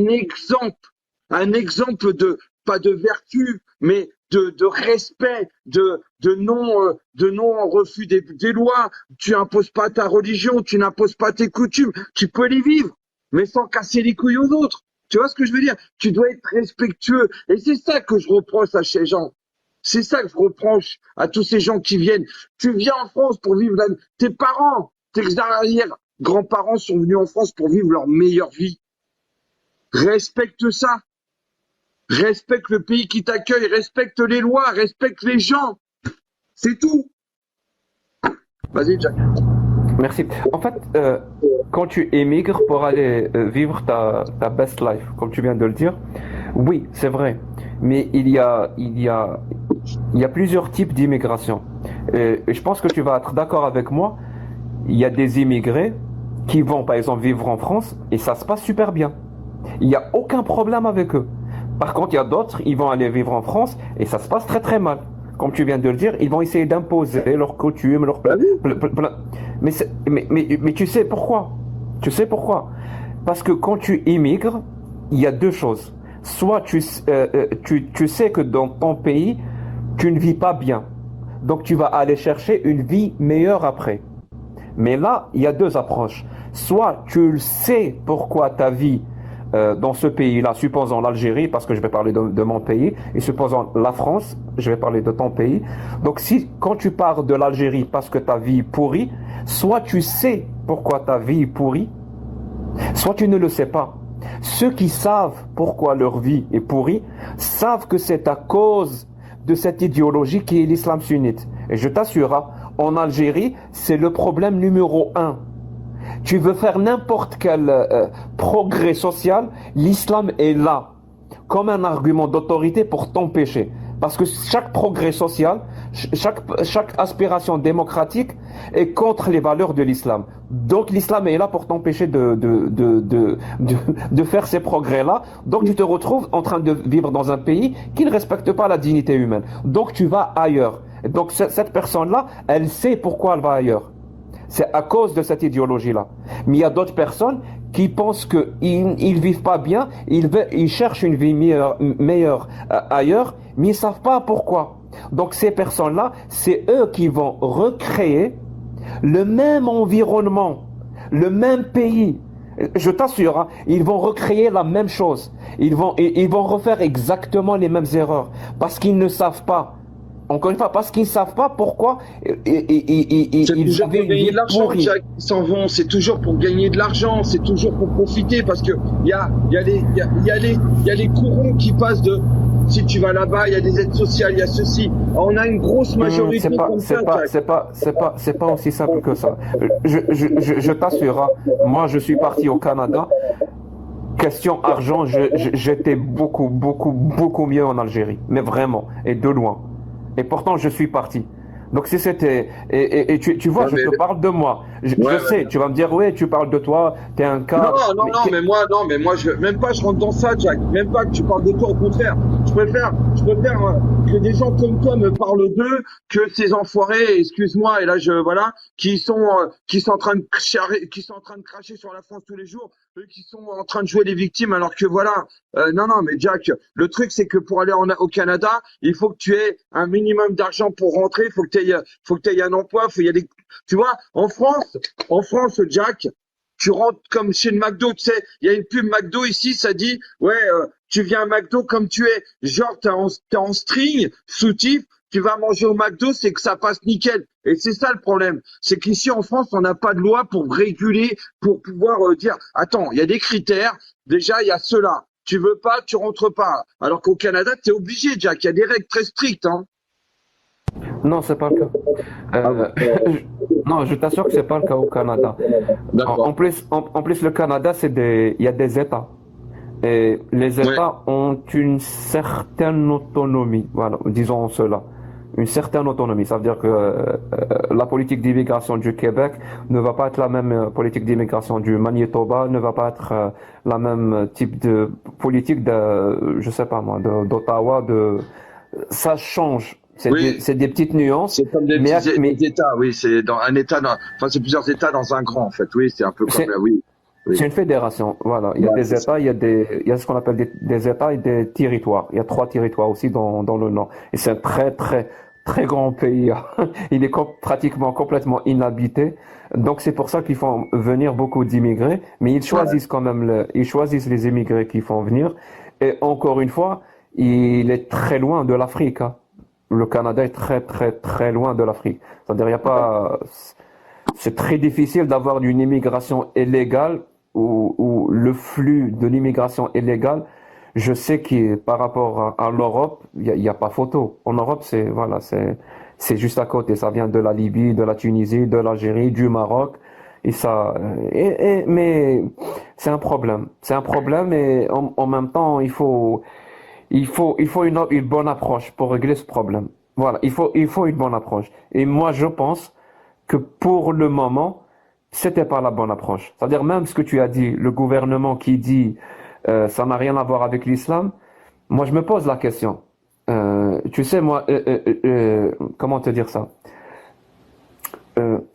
exemple de, pas de vertu, mais de respect, de non refus des lois. Tu imposes pas ta religion, tu n'imposes pas tes coutumes. Tu peux les vivre, mais sans casser les couilles aux autres. Tu vois ce que je veux dire? Tu dois être respectueux. Et c'est ça que je reproche à ces gens. C'est ça que je reproche à tous ces gens qui viennent. Tu viens en France pour vivre tes parents, tes arrière-grands-parents sont venus en France pour vivre leur meilleure vie. Respecte ça. Respecte le pays qui t'accueille, respecte les lois, respecte les gens. C'est tout. Vas-y, Jack. Merci. En fait, quand tu émigres pour aller vivre ta best life, comme tu viens de le dire, oui, c'est vrai. Mais il y a plusieurs types d'immigration. Et je pense que tu vas être d'accord avec moi. Il y a des immigrés qui vont, par exemple, vivre en France et ça se passe super bien. Il n'y a aucun problème avec eux. Par contre, il y a d'autres, ils vont aller vivre en France et ça se passe très très mal. Comme tu viens de le dire, ils vont essayer d'imposer leurs coutumes, leurs mais tu sais pourquoi? Tu sais pourquoi? Parce que quand tu immigres, il y a deux choses. Soit tu sais que dans ton pays, tu ne vis pas bien. Donc tu vas aller chercher une vie meilleure après. Mais là, il y a deux approches. Soit tu le sais pourquoi ta vie dans ce pays-là, supposons l'Algérie, parce que je vais parler de mon pays, et supposons la France, je vais parler de ton pays. Donc si quand tu pars de l'Algérie parce que ta vie est pourrie, soit tu sais pourquoi ta vie est pourrie, soit tu ne le sais pas. Ceux qui savent pourquoi leur vie est pourrie, savent que c'est à cause de cette idéologie qui est l'islam sunnite. Et je t'assure, hein, en Algérie, c'est le problème numéro un. Tu veux faire n'importe quel progrès social, l'islam est là, comme un argument d'autorité pour t'empêcher. Parce que chaque progrès social, chaque aspiration démocratique est contre les valeurs de l'islam. Donc l'islam est là pour t'empêcher de faire ces progrès-là. Donc tu te retrouves en train de vivre dans un pays qui ne respecte pas la dignité humaine. Donc tu vas ailleurs. Donc cette personne-là, elle sait pourquoi elle va ailleurs. C'est à cause de cette idéologie-là. Mais il y a d'autres personnes qui pensent qu'ils ne vivent pas bien, ils cherchent une vie meilleure ailleurs, mais ils ne savent pas pourquoi. Donc ces personnes-là, c'est eux qui vont recréer le même environnement, le même pays. Je t'assure, hein, ils vont recréer la même chose. Ils vont refaire exactement les mêmes erreurs parce qu'ils ne savent pas. Encore une fois, parce qu'ils ne savent pas pourquoi ils avaient une vie pourrie. Ils s'en vont, c'est toujours pour gagner de l'argent, c'est toujours pour profiter, parce que il y a les courants qui passent de, si tu vas là-bas, il y a des aides sociales, il y a ceci. On a une grosse majorité comme ça. C'est pas aussi simple que ça. Je t'assure, hein, moi je suis parti au Canada. Question argent, j'étais beaucoup mieux en Algérie, mais vraiment, et de loin. Et pourtant, je suis parti. Donc, si c'était... Et tu vois, je te parle de moi. Je sais, tu vas me dire, ouais, tu parles de toi, t'es un cas... Mais moi, même pas, je rentre dans ça, Jack. Même pas que tu parles de toi, au contraire. Je préfère que des gens comme toi me parlent d'eux, que ces enfoirés, excuse-moi, et là, qui sont en train de cracher sur la France tous les jours, eux qui sont en train de jouer les victimes, alors que voilà. Non, mais Jack, le truc, c'est que pour aller au Canada, il faut que tu aies un minimum d'argent pour rentrer, il faut que tu aies un emploi, tu vois, en France, Jack, tu rentres comme chez le McDo, tu sais, il y a une pub McDo ici, ça dit, ouais, tu viens à McDo comme tu es, genre t'es en string, soutif, tu vas manger au McDo, c'est que ça passe nickel. Et c'est ça le problème, c'est qu'ici en France, on n'a pas de loi pour réguler, pour pouvoir dire, attends, il y a des critères, déjà il y a ceux-là. Tu veux pas, tu rentres pas. Alors qu'au Canada, tu es obligé, Jack. Il y a des règles très strictes, hein. Non, c'est pas le cas. Non, je t'assure que c'est pas le cas au Canada. En plus, le Canada, il y a des États. Et les États ont une certaine autonomie. Voilà, disons cela. Une certaine autonomie. Ça veut dire que la politique d'immigration du Québec ne va pas être la même politique d'immigration du Manitoba, ne va pas être la même type de politique je sais pas moi, d'Ottawa. Ça change. C'est des petites nuances. C'est comme des petits États, oui. C'est dans un État, c'est plusieurs États dans un grand, en fait. Oui, c'est un peu comme oui. C'est une fédération, voilà. Il y a des États, il y a ce qu'on appelle des États et des territoires. Il y a 3 territoires aussi dans le Nord. Et c'est un très grand pays. Il est pratiquement complètement inhabité. Donc c'est pour ça qu'ils font venir beaucoup d'immigrés. Mais ils choisissent quand même ils choisissent les immigrés qui font venir. Et encore une fois, il est très loin de l'Afrique, hein. le Canada est très très très loin de l'Afrique. C'est-à-dire, il y a pas, c'est très difficile d'avoir une immigration illégale ou le flux de l'immigration illégale. Je sais que par rapport à l'Europe, il y a pas photo. En Europe, voilà, c'est juste à côté. Ça vient de la Libye, de la Tunisie, de l'Algérie, du Maroc. Et ça, mais c'est un problème. C'est un problème et en même temps, il faut une bonne approche pour régler ce problème. Voilà, il faut une bonne approche. Et moi, je pense que pour le moment, c'était pas la bonne approche. C'est-à-dire même ce que tu as dit, le gouvernement qui dit ça n'a rien à voir avec l'islam. Moi, je me pose la question. Tu sais, moi, comment te dire ça?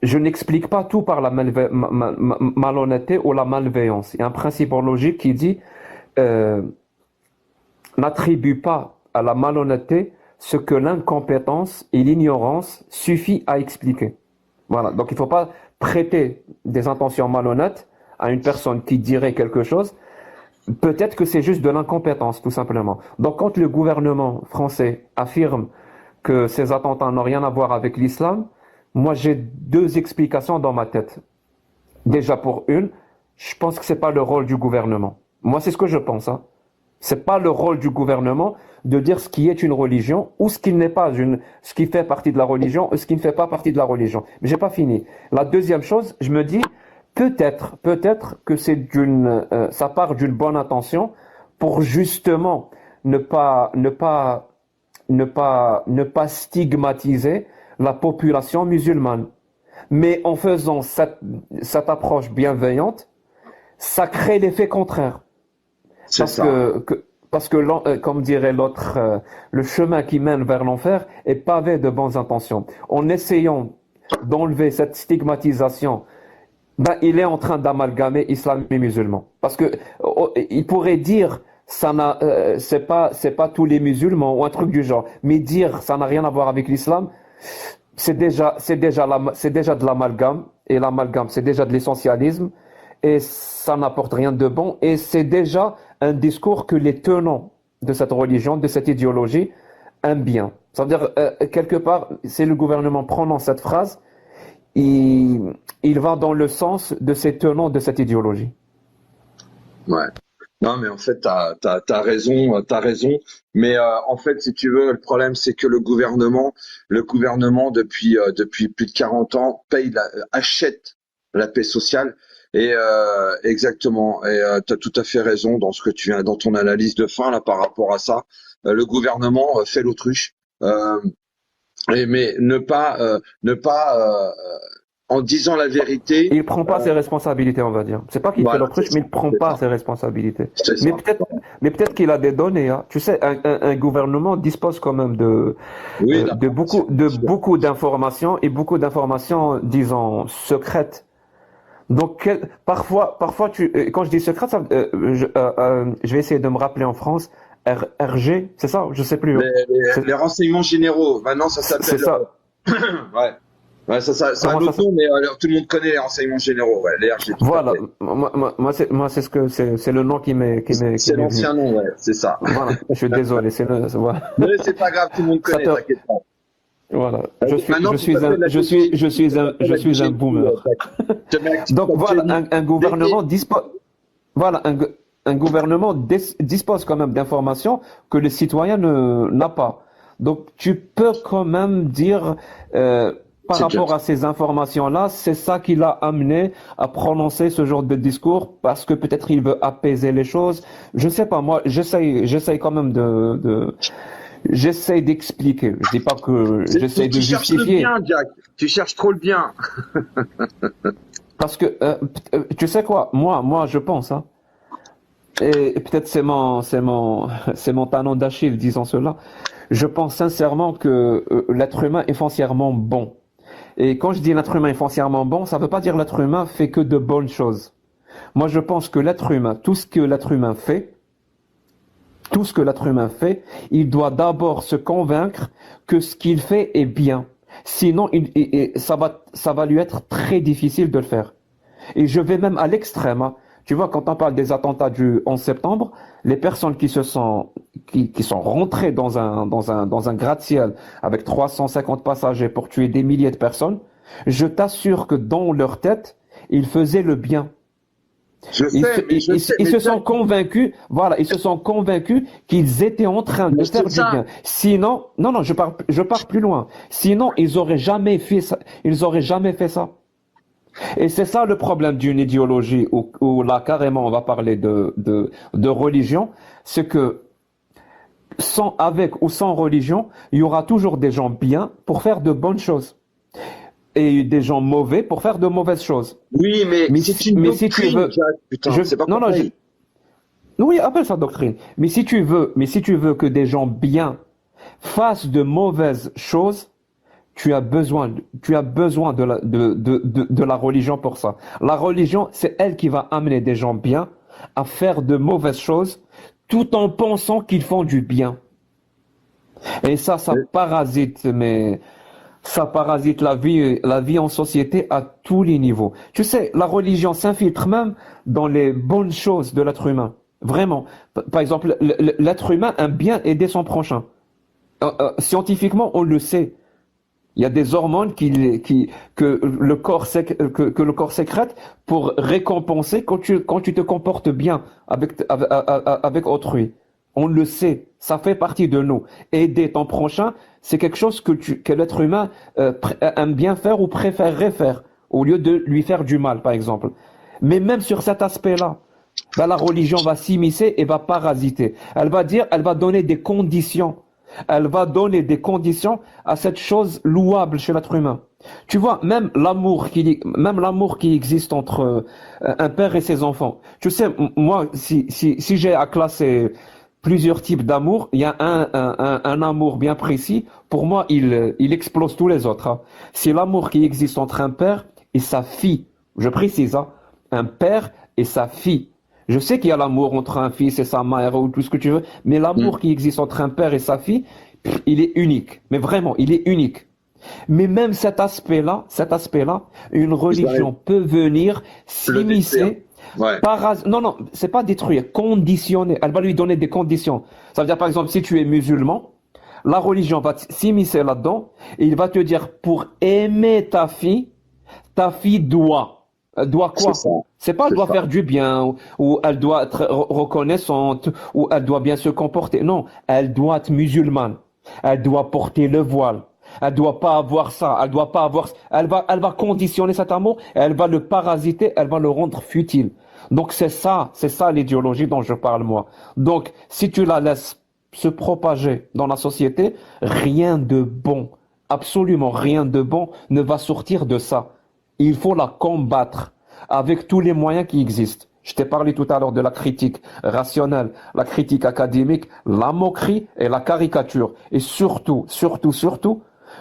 Je n'explique pas tout par la malhonnêteté ou la malveillance. Il y a un principe en logique qui dit euh, n'attribue pas à la malhonnêteté ce que l'incompétence et l'ignorance suffit à expliquer. Voilà. Donc il ne faut pas prêter des intentions malhonnêtes à une personne qui dirait quelque chose. Peut-être que c'est juste de l'incompétence, tout simplement. Donc quand le gouvernement français affirme que ces attentats n'ont rien à voir avec l'islam, moi j'ai deux explications dans ma tête. Déjà pour une, je pense que c'est pas le rôle du gouvernement. Moi c'est ce que je pense, hein. C'est pas le rôle du gouvernement de dire ce qui est une religion ou ce qui n'est pas ce qui fait partie de la religion ou ce qui ne fait pas partie de la religion. Mais j'ai pas fini. La deuxième chose, je me dis peut-être que ça part d'une bonne intention pour justement ne pas stigmatiser la population musulmane. Mais en faisant cette approche bienveillante, ça crée l'effet contraire. C'est Parce ça. que, comme dirait l'autre, le chemin qui mène vers l'enfer est pavé de bonnes intentions. En essayant d'enlever cette stigmatisation, ben, il est en train d'amalgamer islam et musulman. Parce que il pourrait dire c'est pas tous les musulmans ou un truc du genre, mais dire ça n'a rien à voir avec l'islam, c'est déjà de l'amalgame et l'amalgame c'est déjà de l'essentialisme et ça n'apporte rien de bon et c'est déjà un discours que les tenants de cette religion, de cette idéologie aiment bien. C'est-à-dire quelque part, c'est le gouvernement prononce cette phrase, il va dans le sens de ces tenants de cette idéologie. Ouais. Non, mais en fait, t'as raison, t'as raison. Mais en fait, si tu veux, le problème, c'est que le gouvernement depuis plus de 40 ans achète la paix sociale. Et exactement. Et t'as tout à fait raison dans ce que tu viens, dans ton analyse de fin là par rapport à ça. Le gouvernement fait l'autruche. Euh, mais ne pas en disant la vérité. Il prend pas ses responsabilités, on va dire. C'est pas qu'il fait Voilà, l'autruche, mais il prend c'est pas ça, ses responsabilités. c'est Mais ça. peut-être, mais peut-être qu'il a des données, hein. Tu sais, un gouvernement dispose quand même Oui, de d'information, beaucoup, bien de sûr. beaucoup d'informations et beaucoup d'informations, disons, secrètes. Donc, parfois, quand je dis secrète, je vais essayer de me rappeler en France, RG, c'est ça? Je sais plus, Les, hein. les, C'est les renseignements généraux, maintenant ça c'est s'appelle. ça. Ouais. Ouais, ça, c'est un Comment ça autre s'appelle? nom, mais tout le monde connaît les renseignements généraux. Ouais, les RG, tout à Voilà. fait. Moi, c'est ce que c'est le nom qui C'est m'est venu. l'ancien nom, ouais, c'est ça. Voilà. Je suis désolé. Voilà. Mais c'est pas grave, tout le monde Ça connaît, te, t'inquiète pas. voilà. Je suis, Maintenant, je tu suis t'appelles un, la je suis, je DGI. suis Tu un, t'appelles je la suis un DGI. boomer. Tu te mets actif Donc comme voilà, Jenny. un gouvernement DG. dispose quand même d'informations que le citoyen n'a pas. Donc tu peux quand même dire, par C'est déjà. rapport à ces informations-là, c'est ça qui l'a amené à prononcer ce genre de discours parce que peut-être il veut apaiser les choses. Je sais pas, moi, j'essaye quand même j'essaye d'expliquer. Je dis pas que Tu, j'essaye de tu cherches le justifier. bien, Jack. Tu cherches trop le bien. Parce que, tu sais quoi, moi, je pense, hein, et peut-être c'est mon talon d'Achille, disons cela. Je pense sincèrement que l'être humain est foncièrement bon. Et quand je dis l'être humain est foncièrement bon, ça ne veut pas dire l'être humain fait que de bonnes choses. Moi, je pense que l'être humain, tout ce que l'être humain fait, il doit d'abord se convaincre que ce qu'il fait est bien. Sinon, ça va lui être très difficile de le faire. Et je vais même à l'extrême, hein. Tu vois, quand on parle des attentats du 11 septembre, les personnes qui sont rentrées dans un gratte-ciel avec 350 passagers pour tuer des milliers de personnes, je t'assure que dans leur tête, ils faisaient le bien. Je sais, mais je sais, Ils mais se Jack, sont convaincus, voilà, ils se sont convaincus qu'ils étaient en train mais de c'est faire du ça. bien. Sinon, non, je pars plus loin. Sinon, ils auraient jamais fait ça, ils auraient jamais fait ça. Et c'est ça le problème d'une idéologie où là, carrément, on va parler de religion, c'est que avec ou sans religion, il y aura toujours des gens bien pour faire de bonnes choses et des gens mauvais pour faire de mauvaises choses. Oui, mais c'est une Mais si tu doctrine, veux, Jack, putain, c'est pas non, non, pareil. oui, appelle ça doctrine. Mais si tu veux que des gens bien fassent de mauvaises choses, tu as besoin de la religion pour ça. La religion, c'est elle qui va amener des gens bien à faire de mauvaises choses tout en pensant qu'ils font du bien. Et ça Mais- parasite, mais ça parasite la vie en société à tous les niveaux. Tu sais, la religion s'infiltre même dans les bonnes choses de l'être humain. Vraiment. Par exemple, l'être humain aime bien aider son prochain. Scientifiquement, on le sait. Il y a des hormones que le corps sécrète pour récompenser quand tu te comportes bien avec autrui. On le sait, ça fait partie de nous. Aider ton prochain, c'est quelque chose que l'être humain aime bien faire ou préférerait faire, au lieu de lui faire du mal, par exemple. Mais même sur cet aspect-là, ben, la religion va s'immiscer et va parasiter. Elle va donner des conditions. Elle va donner des conditions à cette chose louable chez l'être humain. Tu vois, même l'amour qui existe entre un père et ses enfants. Tu sais, moi, si j'ai à classer plusieurs types d'amour, il y a un amour bien précis. Pour moi, il explose tous les autres, hein. C'est l'amour qui existe entre un père et sa fille. Je précise, hein, un père et sa fille. Je sais qu'il y a l'amour entre un fils et sa mère ou tout ce que tu veux, mais Hmm. l'amour qui existe entre un père et sa fille, il est unique. Mais vraiment, il est unique. Mais même cet aspect-là, une Ils religion arrivent peut venir à le détruire. s'immiscer Ouais. non, non, c'est pas détruire, conditionner. Elle va lui donner des conditions. Ça veut dire, par exemple, si tu es musulman, la religion va s'immiscer là-dedans et il va te dire, pour aimer ta fille doit. Elle doit C'est quoi? ça. C'est pas elle C'est doit ça. faire du bien ou elle doit être reconnaissante ou elle doit bien se comporter. Non, elle doit être musulmane. Elle doit porter le voile. Elle doit pas avoir ça. Elle doit pas avoir. Elle va conditionner cet amour. Elle va le parasiter. Elle va le rendre futile. Donc c'est ça l'idéologie dont je parle moi. Donc si tu la laisses se propager dans la société, rien de bon, absolument rien de bon ne va sortir de ça. Il faut la combattre avec tous les moyens qui existent. Je t'ai parlé tout à l'heure de la critique rationnelle, la critique académique, la moquerie et la caricature. Et surtout,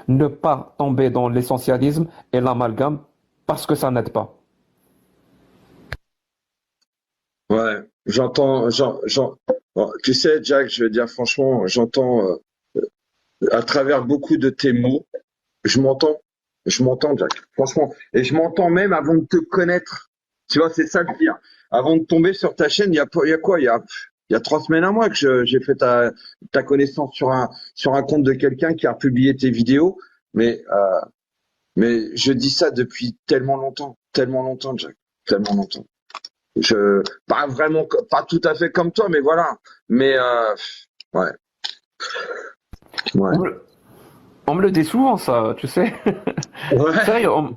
ne pas tomber dans l'essentialisme et l'amalgame parce que ça n'aide pas. Ouais. Bon, tu sais, Jack, je veux dire, franchement, j'entends, à travers beaucoup de tes mots, je m'entends. Je m'entends, Jack. Franchement. Et je m'entends même avant de te connaître. Tu vois, c'est ça le pire. Avant de tomber sur ta chaîne, il y a quoi? Il y a 3 semaines, un mois que j'ai fait ta connaissance sur un compte de quelqu'un qui a publié tes vidéos. Mais, mais je dis ça depuis tellement longtemps, Jack. Tellement longtemps. Pas vraiment, pas tout à fait comme toi, mais voilà. Mais, ouais, ouais. On me, on me le dit souvent, ça, tu sais. Ouais. Sérieux, on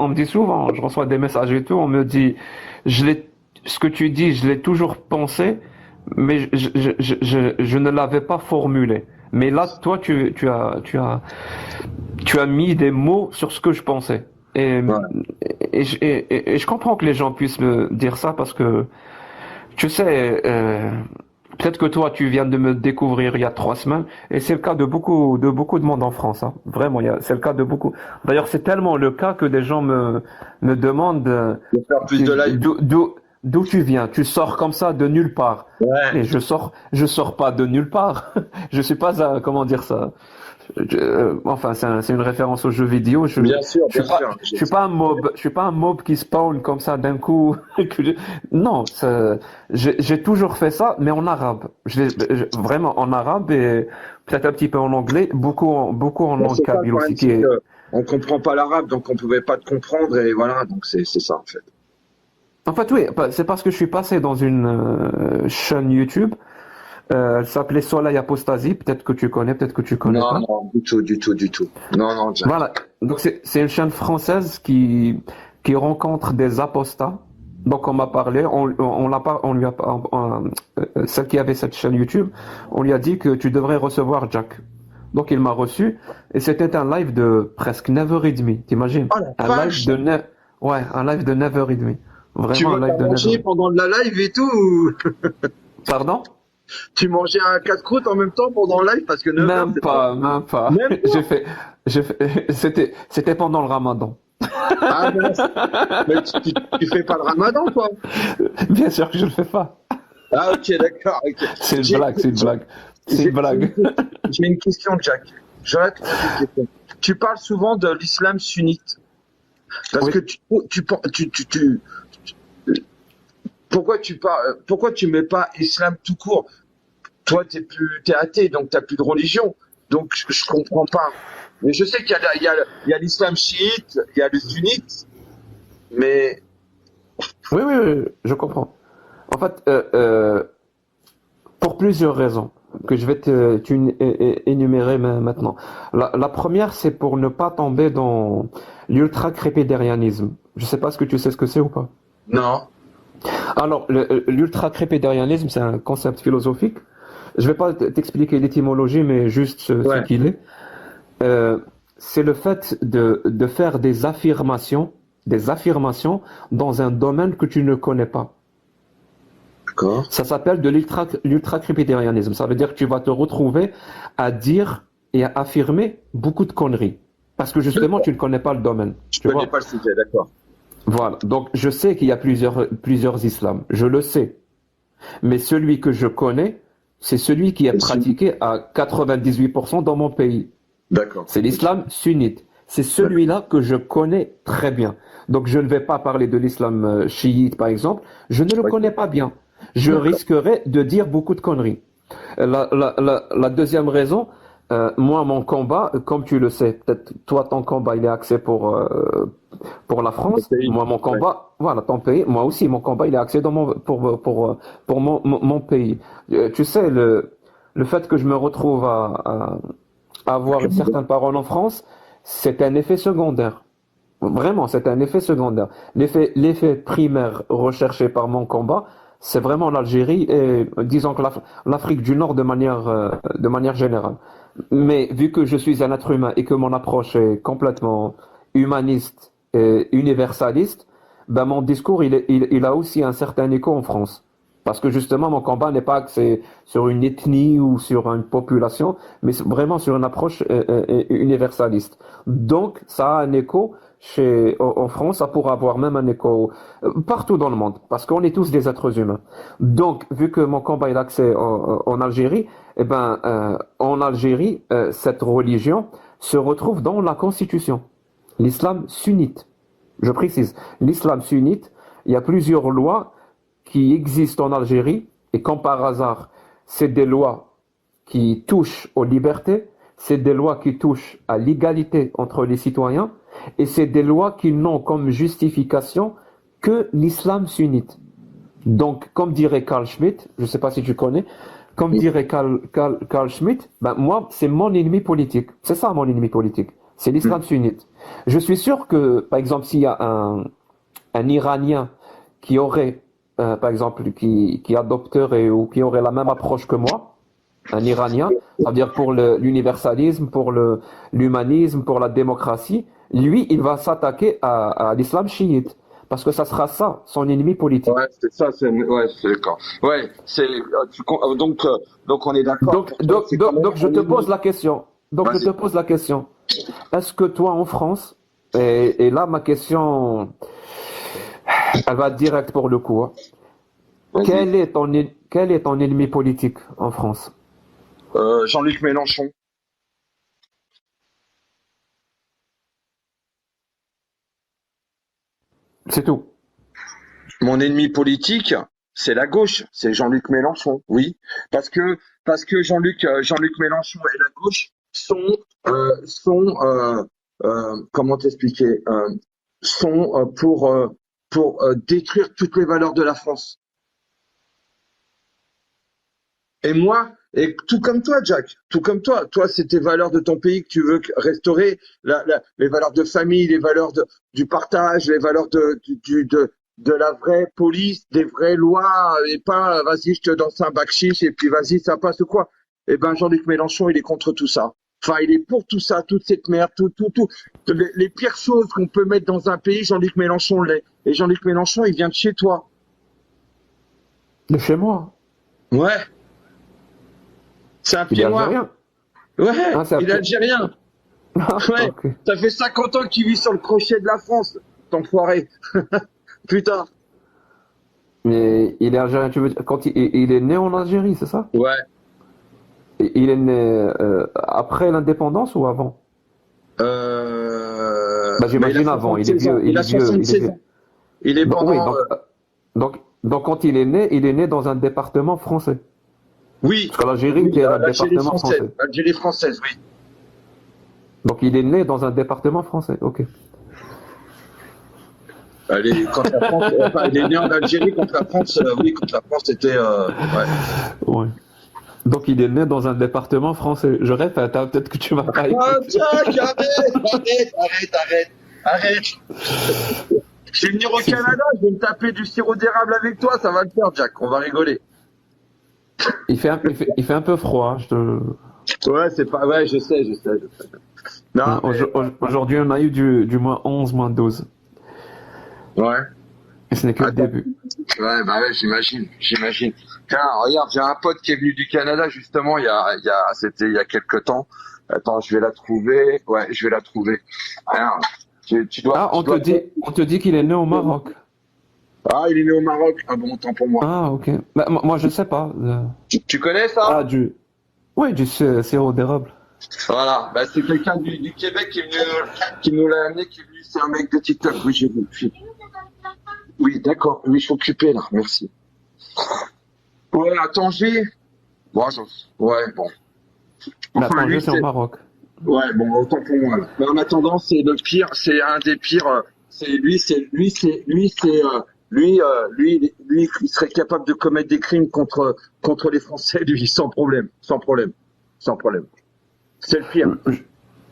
me dit souvent, je reçois des messages et tout, on me dit, je l'ai, ce que tu dis, je l'ai toujours pensé, mais je ne l'avais pas formulé. Mais là, toi, tu as mis des mots sur ce que je pensais. Ouais. Et je comprends que les gens puissent me dire ça parce que, tu sais, peut-être que toi, tu viens de me découvrir il y a 3 semaines, et c'est le cas de beaucoup de monde en France, hein. Vraiment, c'est le cas de beaucoup. D'ailleurs, c'est tellement le cas que des gens me demandent De faire plus de live. d'où tu viens? Tu sors comme ça de nulle part. Ouais. Mais je sors pas de nulle part. Je suis pas comment dire ça? Enfin, c'est une référence aux jeux vidéo. Bien sûr, Je suis bien pas, sûr. je suis pas un mob. Je suis pas un mob qui spawn comme ça d'un coup. Non, j'ai toujours fait ça, mais en arabe. Vraiment en arabe et peut-être un petit peu en anglais, beaucoup en Bon, langue c'est ça le kabyle problème, aussi, qui c'est est. que on comprend pas l'arabe, donc on pouvait pas te comprendre et voilà, donc c'est ça en fait. En fait, oui, c'est parce que je suis passé dans une chaîne YouTube. Elle s'appelait Soleil Apostasie. Peut-être que tu connais, peut-être que tu connais Non, pas. non, du tout, du tout, du tout. Non, non, Jack. Voilà. Donc c'est une chaîne française qui rencontre des apostats. Donc on m'a parlé, on l'a pas, on lui a pas, celle qui avait cette chaîne YouTube, on lui a dit que tu devrais recevoir Jack. Donc il m'a reçu et c'était un live de presque 9h30, t'imagines? Oh la Un live vache! de 9, ouais, un live de 9h30. Tu Vraiment un vois, t'as live de mangé 9h30. pendant de la live et tout ou Pardon? tu mangeais un casse-croûte en même temps pendant le live parce que 9 heures, Même c'est pas. pas, même pas. Même pas. C'était pendant le Ramadan. Ah mince. Mais tu fais pas le ramadan, toi? Bien sûr que je le fais pas. Ah ok, d'accord, ok. C'est une J'ai blague, c'est une blague. C'est j'ai- une blague. j'ai une question, Jack. J'aurais te poser une question. Tu parles souvent de l'islam sunnite. Parce Oui. que pourquoi tu mets pas islam tout court? Toi, t'es athée, donc t'as plus de religion. Donc, je comprends pas. Mais je sais qu'il y a, il y a l'islam chiite, il y a le sunnite, mais Oui, oui, oui, je comprends. En fait, pour plusieurs raisons que je vais énumérer maintenant. La première, c'est pour ne pas tomber dans l'ultra-crépidérianisme. Je sais pas ce que c'est ou pas. non. Alors, l'ultra-crépidérianisme, c'est un concept philosophique. Je vais pas t'expliquer l'étymologie, mais juste ce Ouais, qu'il est. Euh, c'est le fait de faire des affirmations dans un domaine que tu ne connais pas. d'accord. Ça s'appelle de l'ultra-crépidérianisme. Ça veut dire que tu vas te retrouver à dire et à affirmer beaucoup de conneries. Parce que justement, tu ne connais pas le domaine. Je Tu connais vois? pas le sujet, d'accord. Voilà. Donc, je sais qu'il y a plusieurs islams. Je le sais. Mais celui que je connais, c'est celui qui est Le sunnite, pratiqué à 98% dans mon pays. d'accord. C'est Ok. l'islam sunnite. C'est D'accord. celui-là que je connais très bien. Donc je ne vais pas parler de l'islam chiite, par exemple. Je ne le Ok. connais pas bien. Je D'accord. risquerais de dire beaucoup de conneries. La deuxième raison, moi, mon combat, comme tu le sais, peut-être toi, ton combat, il est axé pour la Le France. pays. Moi, mon Ouais. combat, voilà, ton pays. Moi aussi, mon combat, il est axé pour mon pays. Tu sais, le fait que je me retrouve à avoir une certaine parole en France, c'est un effet secondaire. Vraiment, c'est un effet secondaire. L'effet primaire recherché par mon combat, c'est vraiment l'Algérie et disons que l'Afrique du Nord de manière générale. Mais vu que je suis un être humain et que mon approche est complètement humaniste et universaliste, ben mon discours il a aussi un certain écho en France. Parce que justement, mon combat n'est pas axé sur une ethnie ou sur une population, mais vraiment sur une approche universaliste. Donc, ça a un écho en France, ça pourra avoir même un écho partout dans le monde, parce qu'on est tous des êtres humains. Donc, vu que mon combat est axé en Algérie, eh ben, en Algérie, cette religion se retrouve dans la constitution, l'islam sunnite. Je précise, l'islam sunnite, il y a plusieurs lois qui existent en Algérie, et comme par hasard, c'est des lois qui touchent aux libertés, c'est des lois qui touchent à l'égalité entre les citoyens, et c'est des lois qui n'ont comme justification que l'islam sunnite. Donc, comme dirait Carl Schmitt, je ne sais pas si tu connais, comme dirait Carl Schmitt, ben moi, c'est mon ennemi politique. C'est ça mon ennemi politique. C'est l'islam sunnite. Je suis sûr que, par exemple, s'il y a un Iranien qui aurait, par exemple, qui adopterait ou qui aurait la même approche que moi, un Iranien, c'est-à-dire pour l'universalisme, pour l'humanisme, pour la démocratie, lui, il va s'attaquer à l'islam chiite. Parce que ça sera ça, son ennemi politique. Ouais, c'est ça, ouais, c'est d'accord. Ouais, donc on est d'accord. Donc, Pour toi, c'est quand même donc je un te pose ennemi. la question. Donc, je te Vas-y. pose la question. Est-ce que toi, en France, et là, ma question, Elle va direct pour le coup, hein. Vas-y. Quel est ton ennemi politique en France? Jean-Luc Mélenchon. C'est tout. Mon ennemi politique, c'est la gauche, c'est Jean-Luc Mélenchon, oui, parce que Jean-Luc Mélenchon et la gauche sont comment t'expliquer, sont pour détruire toutes les valeurs de la France. Et moi, et tout comme toi, Jack, tout comme toi, c'est tes valeurs de ton pays que tu veux restaurer, les valeurs de famille, les valeurs du partage, les valeurs de la vraie police, des vraies lois, et pas vas-y, je te danse un bac chiche et puis vas-y, ça passe ou quoi. Eh ben, Jean-Luc Mélenchon, il est contre tout ça. Enfin, il est pour tout ça, toute cette merde, tout. Les pires choses qu'on peut mettre dans un pays, Jean-Luc Mélenchon l'est. Et Jean-Luc Mélenchon, il vient de chez toi. De chez moi. Ouais, c'est un Il est pied noir. algérien. Ouais, Ah, c'est il est après. algérien. Ah, Ouais, ok. ça fait 50 ans qu'il vit sur le crochet de la France, t'enfoiré. Putain. Mais il est algérien, tu veux dire, quand il est né en Algérie, c'est ça? Ouais. Il est né après l'indépendance ou avant? Bah, Mais il a j'imagine avant. Il est 76 ans. vieux, Il il est a vieux, il est 76 vieux. ans. Il est Oui, pendant. donc quand il est né dans un département français. Oui, Parce que l'Algérie, oui, c'est un l'Algérie département française. français. L'Algérie française, oui. Donc il est né dans un département français. Ok. Quand la France, enfin, il est né en Algérie quand la France, oui, quand la France était, ouais. Ouais. Donc il est né dans un département français. Je répète, hein, peut-être que tu m'as pas Ah, écouté. Jack, arrête. Je vais venir au Canada, je vais me taper du sirop d'érable avec toi, ça va le faire, Jack. On va rigoler. Il fait un peu froid. Ouais, c'est pas, ouais, je sais. Non, mais, Aujourd'hui, on a eu du moins 11, moins 12. ouais. Et ce n'est que le Attends. début. Ouais, bah ouais, j'imagine. Tiens, regarde, j'ai un pote qui est venu du Canada, justement, c'était il y a quelques temps. Attends, je vais la trouver. Ouais, je vais la trouver. Alors, Ah, tu dois. on te dit qu'il est né au Maroc. Ah, il est né au Maroc. Ah bon, tant pour moi. Ah, ok. Bah, moi, je sais pas. Tu connais ça? Ah, ouais, du sirop d'érable. Voilà, bah c'est quelqu'un du Québec qui nous l'a amené, qui est venu, c'est un mec de TikTok. Oui, j'ai vu. Oui, d'accord. Oui, je suis occupé là. Merci. Ouais, à Tanger. Bon, ouais, bon. La Enfin, Tanger, lui, c'est au Maroc. ouais, bon, autant pour moi. Là. Mais en attendant, c'est le pire, c'est un des pires. Lui, il serait capable de commettre des crimes contre les Français, lui, sans problème. C'est le pire.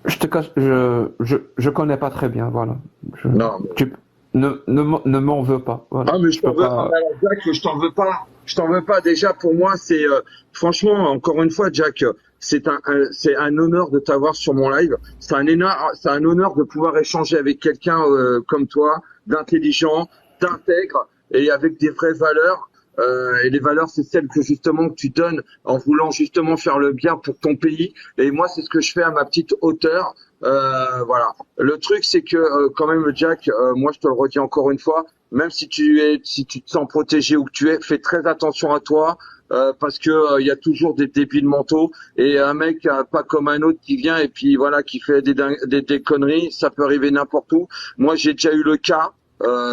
Je te cache, je connais pas très bien, voilà. Non. Mais... Tu, ne m'en veux pas, voilà. Ah, mais je t'en veux. Pas. Ah, alors, Jack, je t'en veux pas. Je t'en veux pas. Déjà, pour moi, c'est franchement, encore une fois, Jack, c'est un honneur de t'avoir sur mon live. C'est un honneur de pouvoir échanger avec quelqu'un comme toi, d'intelligent, d'intègre et avec des vraies valeurs. Et les valeurs, c'est celles que justement que tu donnes en voulant justement faire le bien pour ton pays. Et moi, c'est ce que je fais à ma petite hauteur. Voilà. Le truc, c'est que quand même, Jack, moi, je te le redis encore une fois, même si si tu te sens protégé où que tu es, fais très attention à toi. Parce que il y a toujours des débiles mentaux et un mec pas comme un autre qui vient et puis voilà qui fait des conneries, ça peut arriver n'importe où. Moi j'ai déjà eu le cas.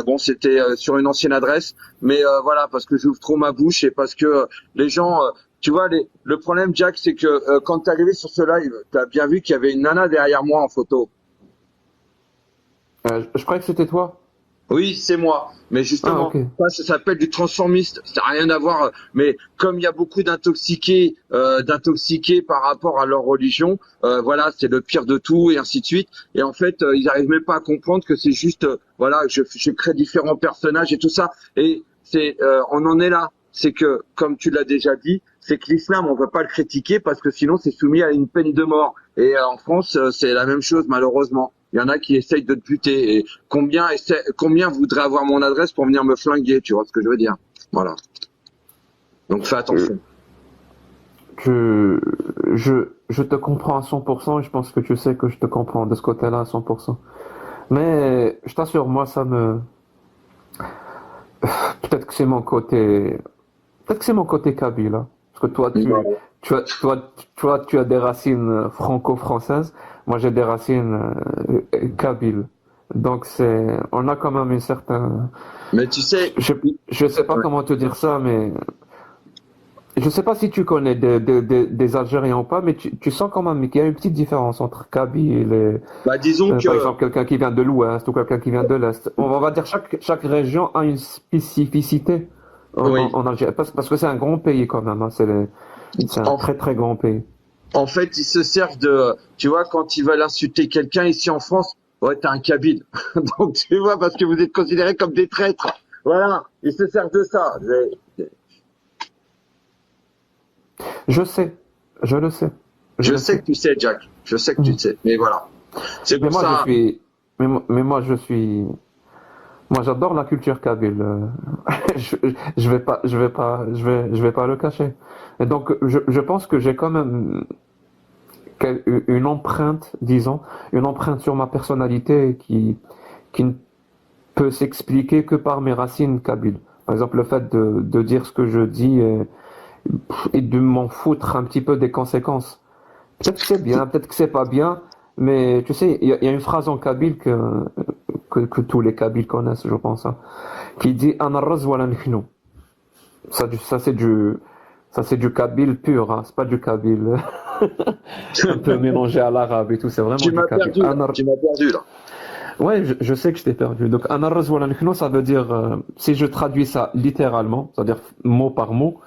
Bon, c'était sur une ancienne adresse, mais voilà, parce que j'ouvre trop ma bouche et parce que les gens, tu vois, le problème, Jack, c'est que quand t'es arrivé sur ce live, t'as bien vu qu'il y avait une nana derrière moi en photo. Je croyais que c'était toi. Oui, c'est moi. Mais Ah, justement, ok. ça s'appelle du transformiste. Ça n'a rien à voir. Mais comme il y a beaucoup d'intoxiqués par rapport à leur religion, voilà, c'est le pire de tout et ainsi de suite. Et en fait, ils n'arrivent même pas à comprendre que c'est juste, voilà, je crée différents personnages et tout ça. Et on en est là. C'est que, comme tu l'as déjà dit, c'est que l'islam, on ne peut pas le critiquer parce que sinon c'est soumis à une peine de mort. Et en France, c'est la même chose malheureusement. Il y en a qui essayent de te buter. Et combien voudraient avoir mon adresse pour venir me flinguer, tu vois ce que je veux dire? Voilà. Donc fais attention. Je te comprends à 100% et je pense que tu sais que je te comprends de ce côté-là à 100%. Mais je t'assure, moi, peut-être que c'est mon côté, peut-être que c'est mon côté kabyle, hein. Parce que Voilà. tu as des racines franco-françaises. Moi, j'ai des racines kabyles. Donc on a quand même une certaine, Mais tu sais, je, je sais pas ouais. comment te dire ça, mais je sais pas si tu connais des Algériens ou pas, mais tu sens quand même qu'il y a une petite différence entre Kabyle et, Bah, disons par que, exemple, quelqu'un qui vient de l'Ouest ou quelqu'un qui vient de l'Est. On va dire chaque région a une spécificité oui. en Algérie, parce que c'est un grand pays quand même, hein. C'est un En, très très grand pays. en fait, ils se servent de, tu vois, quand ils veulent insulter quelqu'un ici en France, ouais, t'es un Kabyle. Donc, tu vois, parce que vous êtes considérés comme des traîtres. Voilà. Ils se servent de ça. Je sais, je le sais, je Je le sais sais. que tu sais, Jack. Je sais que tu Mhm. sais. Mais voilà. C'est Mais pour moi je ça. suis, mais moi je suis, moi j'adore la culture kabyle. Je, je vais pas le cacher. Et donc je pense que j'ai quand même une empreinte, disons, une empreinte sur ma personnalité qui ne peut s'expliquer que par mes racines kabyles. Par exemple, le fait de dire ce que je dis et de m'en foutre un petit peu des conséquences. Peut-être que c'est bien, peut-être que c'est pas bien, mais tu sais, il y a une phrase en kabyle que tous les kabyles connaissent, je pense, hein, qui dit Ana raz wala nihnu. Ça c'est du kabyle pur, hein, c'est pas du kabyle un peu mélangé à l'arabe et tout, c'est vraiment Tu du m'as kabyle. perdu, là. Tu m'as perdu, là. Ouais, je sais que je t'ai perdu. Donc, Ana raz wala nihnu, ça veut dire, si je traduis ça littéralement, c'est-à-dire mot par mot,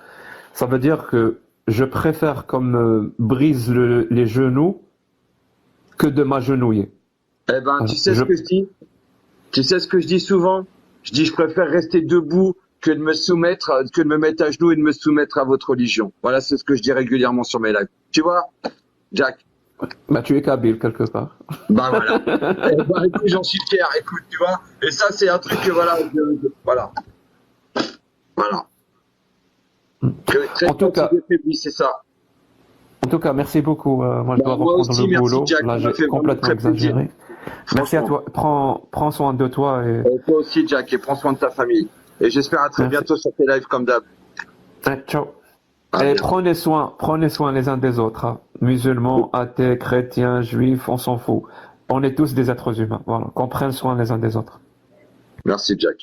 ça veut dire que je préfère qu'on me brise les genoux que de m'agenouiller. Eh ben, tu Voilà. sais ce que je dis? Tu sais ce que je dis souvent? Je dis, je préfère rester debout que de me soumettre, que de me mettre à genoux et de me soumettre à votre religion. Voilà, c'est ce que je dis régulièrement sur mes lives. Tu vois, Jack? Bah, tu es kabyle quelque part. Ben voilà. Eh ben, écoute, j'en suis fier. Écoute, tu vois. Et ça, c'est un truc que voilà, voilà, voilà. Que très En tout cas, faibli, c'est ça. merci beaucoup. Moi, je Ben, dois moi reprendre aussi, le merci, boulot. Jack. Là, Ça m'a j'ai fait vraiment complètement très plaisir. exagéré. Merci à Franchement. toi. Prends soin de toi et Et toi aussi, Jack, et prends soin de ta famille. Et j'espère à très merci. bientôt sur tes lives comme d'hab. Ciao. À Et bientôt. prenez soin les uns des autres, hein. Musulmans, athées, chrétiens, juifs, on s'en fout. On est tous des êtres humains. Voilà. Qu'on prenne soin les uns des autres. Merci, Jack.